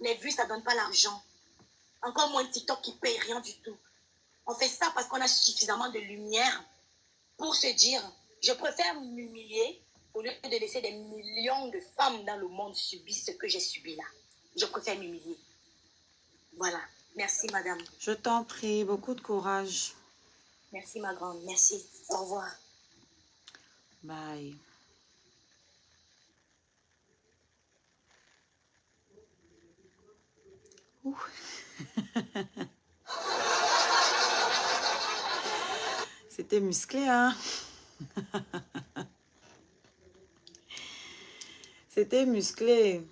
Les vues, ça ne donne pas l'argent. Encore moins TikTok qui ne paye rien du tout. On fait ça parce qu'on a suffisamment de lumière pour se dire, je préfère m'humilier au lieu de laisser des millions de femmes dans le monde subir ce que j'ai subi là. Je préfère m'humilier. Voilà. Merci, madame. Je t'en prie, beaucoup de courage. Merci, ma grande. Merci. Au revoir. Bye. C'était musclé, hein? C'était musclé.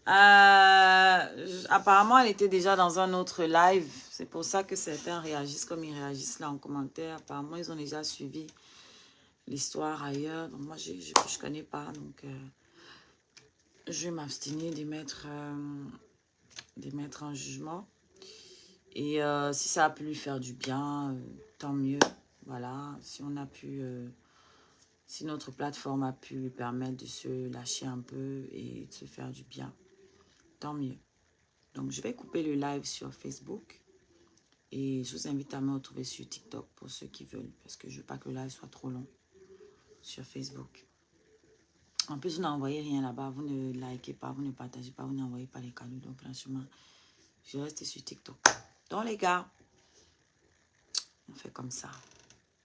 Apparemment, elle était déjà dans un autre live. C'est pour ça que certains réagissent comme ils réagissent là en commentaire. Apparemment, ils ont déjà suivi l'histoire ailleurs. Donc, moi, je ne connais pas. Donc, je vais m'abstenir d'émettre un jugement. Et si ça a pu lui faire du bien, tant mieux. Voilà, si on a pu... si notre plateforme a pu lui permettre de se lâcher un peu et de se faire du bien, tant mieux. Donc, je vais couper le live sur Facebook. Et je vous invite à me retrouver sur TikTok pour ceux qui veulent. Parce que je ne veux pas que le live soit trop long sur Facebook. En plus, vous n'envoyez rien là-bas. Vous ne likez pas, vous ne partagez pas, vous n'envoyez pas les cadeaux. Donc, franchement, je reste sur TikTok. Donc, les gars, on fait comme ça.